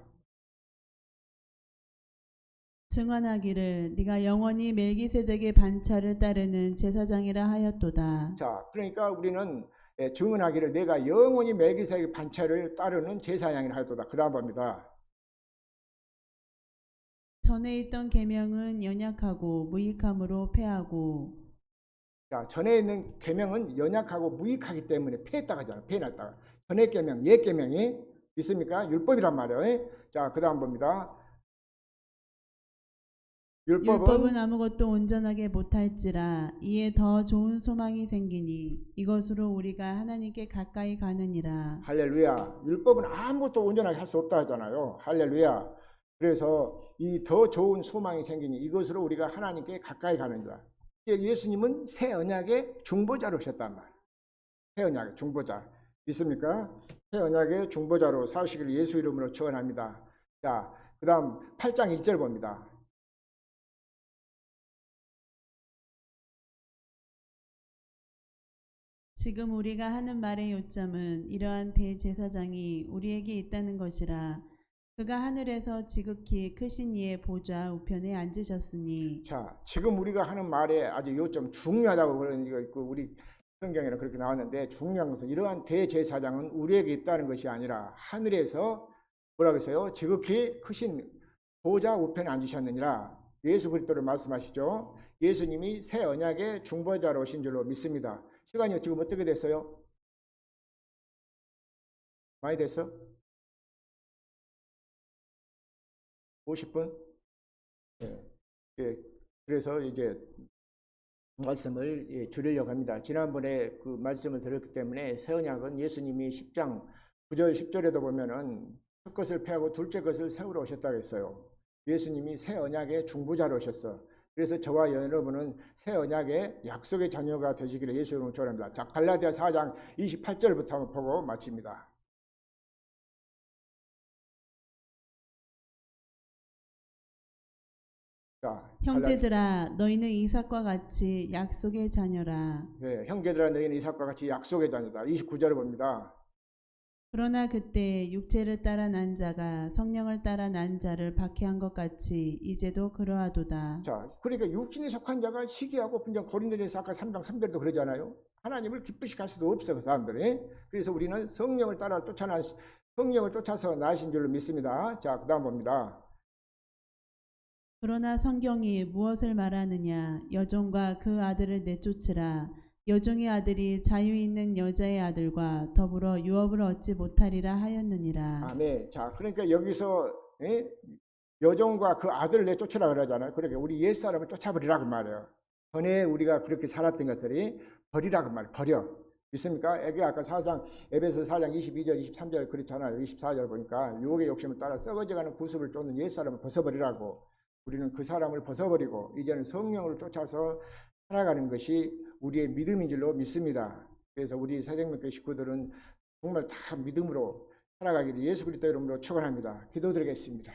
증언하기를 네가 영원히 멜기세덱의 반차를 따르는 제사장이라 하였도다. 자, 그러니까 우리는 증언하기를 내가 영원히 멜기세덱의 반차를 따르는 제사장이라 하였도다. 그 다음 봅니다. 전에 있던 계명은 연약하고 무익함으로 패하고. 자, 전에 있는 계명은 연약하고 무익하기 때문에 패했다가 하잖아요. 패해놨다가. 전에 계명, 옛 계명이 있습니까? 율법이란 말이에요. 자, 그 다음 봅니다. 율법은 아무것도 온전하게 못할지라 이에 더 좋은 소망이 생기니 이것으로 우리가 하나님께 가까이 가느니라. 할렐루야. 율법은 아무것도 온전하게 할 수 없다 하잖아요. 할렐루야. 그래서 이 더 좋은 소망이 생기니 이것으로 우리가 하나님께 가까이 가느니라. 예수님은 새 언약의 중보자로 오셨단 말이에요. 새 언약의 중보자. 믿습니까? 새 언약의 중보자로 사시기를 예수 이름으로 축원합니다. 자, 그 다음 8장 1절 봅니다. 지금 우리가 하는 말의 요점은 이러한 대제사장이 우리에게 있다는 것이라. 그가 하늘에서 지극히 크신 이의 보좌 우편에 앉으셨으니. 자, 지금 우리가 하는 말에 아주 요점 중요하다고 그런 이거 있고 우리 성경에는 그렇게 나왔는데 중요한 것은 이러한 대제사장은 우리에게 있다는 것이 아니라 하늘에서 뭐라고 했어요? 지극히 크신 보좌 우편에 앉으셨느니라. 예수 그리스도를 말씀하시죠. 예수님이 새 언약의 중보자로 오신 줄로 믿습니다. 시간이 지금 어떻게 됐어요? 많이 됐어? 50분? 예. 그래서 이제 말씀을 줄이려고 합니다. 지난번에 그 말씀을 들었기 때문에 새 언약은 예수님이 10장 9절 10절에도 보면은 첫 것을 패하고 둘째 것을 세우러 오셨다고 했어요. 예수님이 새 언약의 중보자로 오셨어. 그래서 저와 여러분은 새 언약의 약속의 자녀가 되시기를 예수 이름으로 축원합니다. 자, 갈라디아 4장 28절부터 한번 보고 마칩니다. 자, 형제들아 너희는 이삭과 같이 약속의 자녀라. 네, 형제들아 너희는 이삭과 같이 약속의 자녀다. 29절을 봅니다. 그러나 그때 육체를 따라 난 자가 성령을 따라 난 자를 박해한 것 같이 이제도 그러하도다. 자, 그러니까 육신에 속한 자가 시기하고 그냥 고린도전서 아까 3장 3절도 그러잖아요. 하나님을 기쁘시게 할 수도 없어 그 사람들이. 그래서 우리는 성령을 따라 성령을 쫓아서 나신 줄로 믿습니다. 자, 그다음 봅니다. 그러나 성경이 무엇을 말하느냐? 여종과 그 아들을 내쫓으라. 여종의 아들이 자유 있는 여자의 아들과 더불어 유업을 얻지 못하리라 하였느니라. 아멘. 자, 그러니까 여기서 여종과 그 아들을 내쫓으라 그러잖아요. 그러니까 우리 옛사람을 쫓아버리라 그 말이에요. 전에 우리가 그렇게 살았던 것들이 버리라 그 말이에요. 버려. 믿습니까? 여기 아까 에베소 4장 22절 23절 그렇잖아요. 24절 보니까 유혹의 욕심을 따라 썩어져가는 구습을 쫓는 옛사람을 벗어버리라고. 우리는 그 사람을 벗어버리고 이제는 성령을 쫓아서 살아가는 것이 우리의 믿음인 줄로 믿습니다. 그래서 우리 새생명교회 식구들은 정말 다 믿음으로 살아가기를 예수 그리스도 이름으로 축원합니다. 기도드리겠습니다.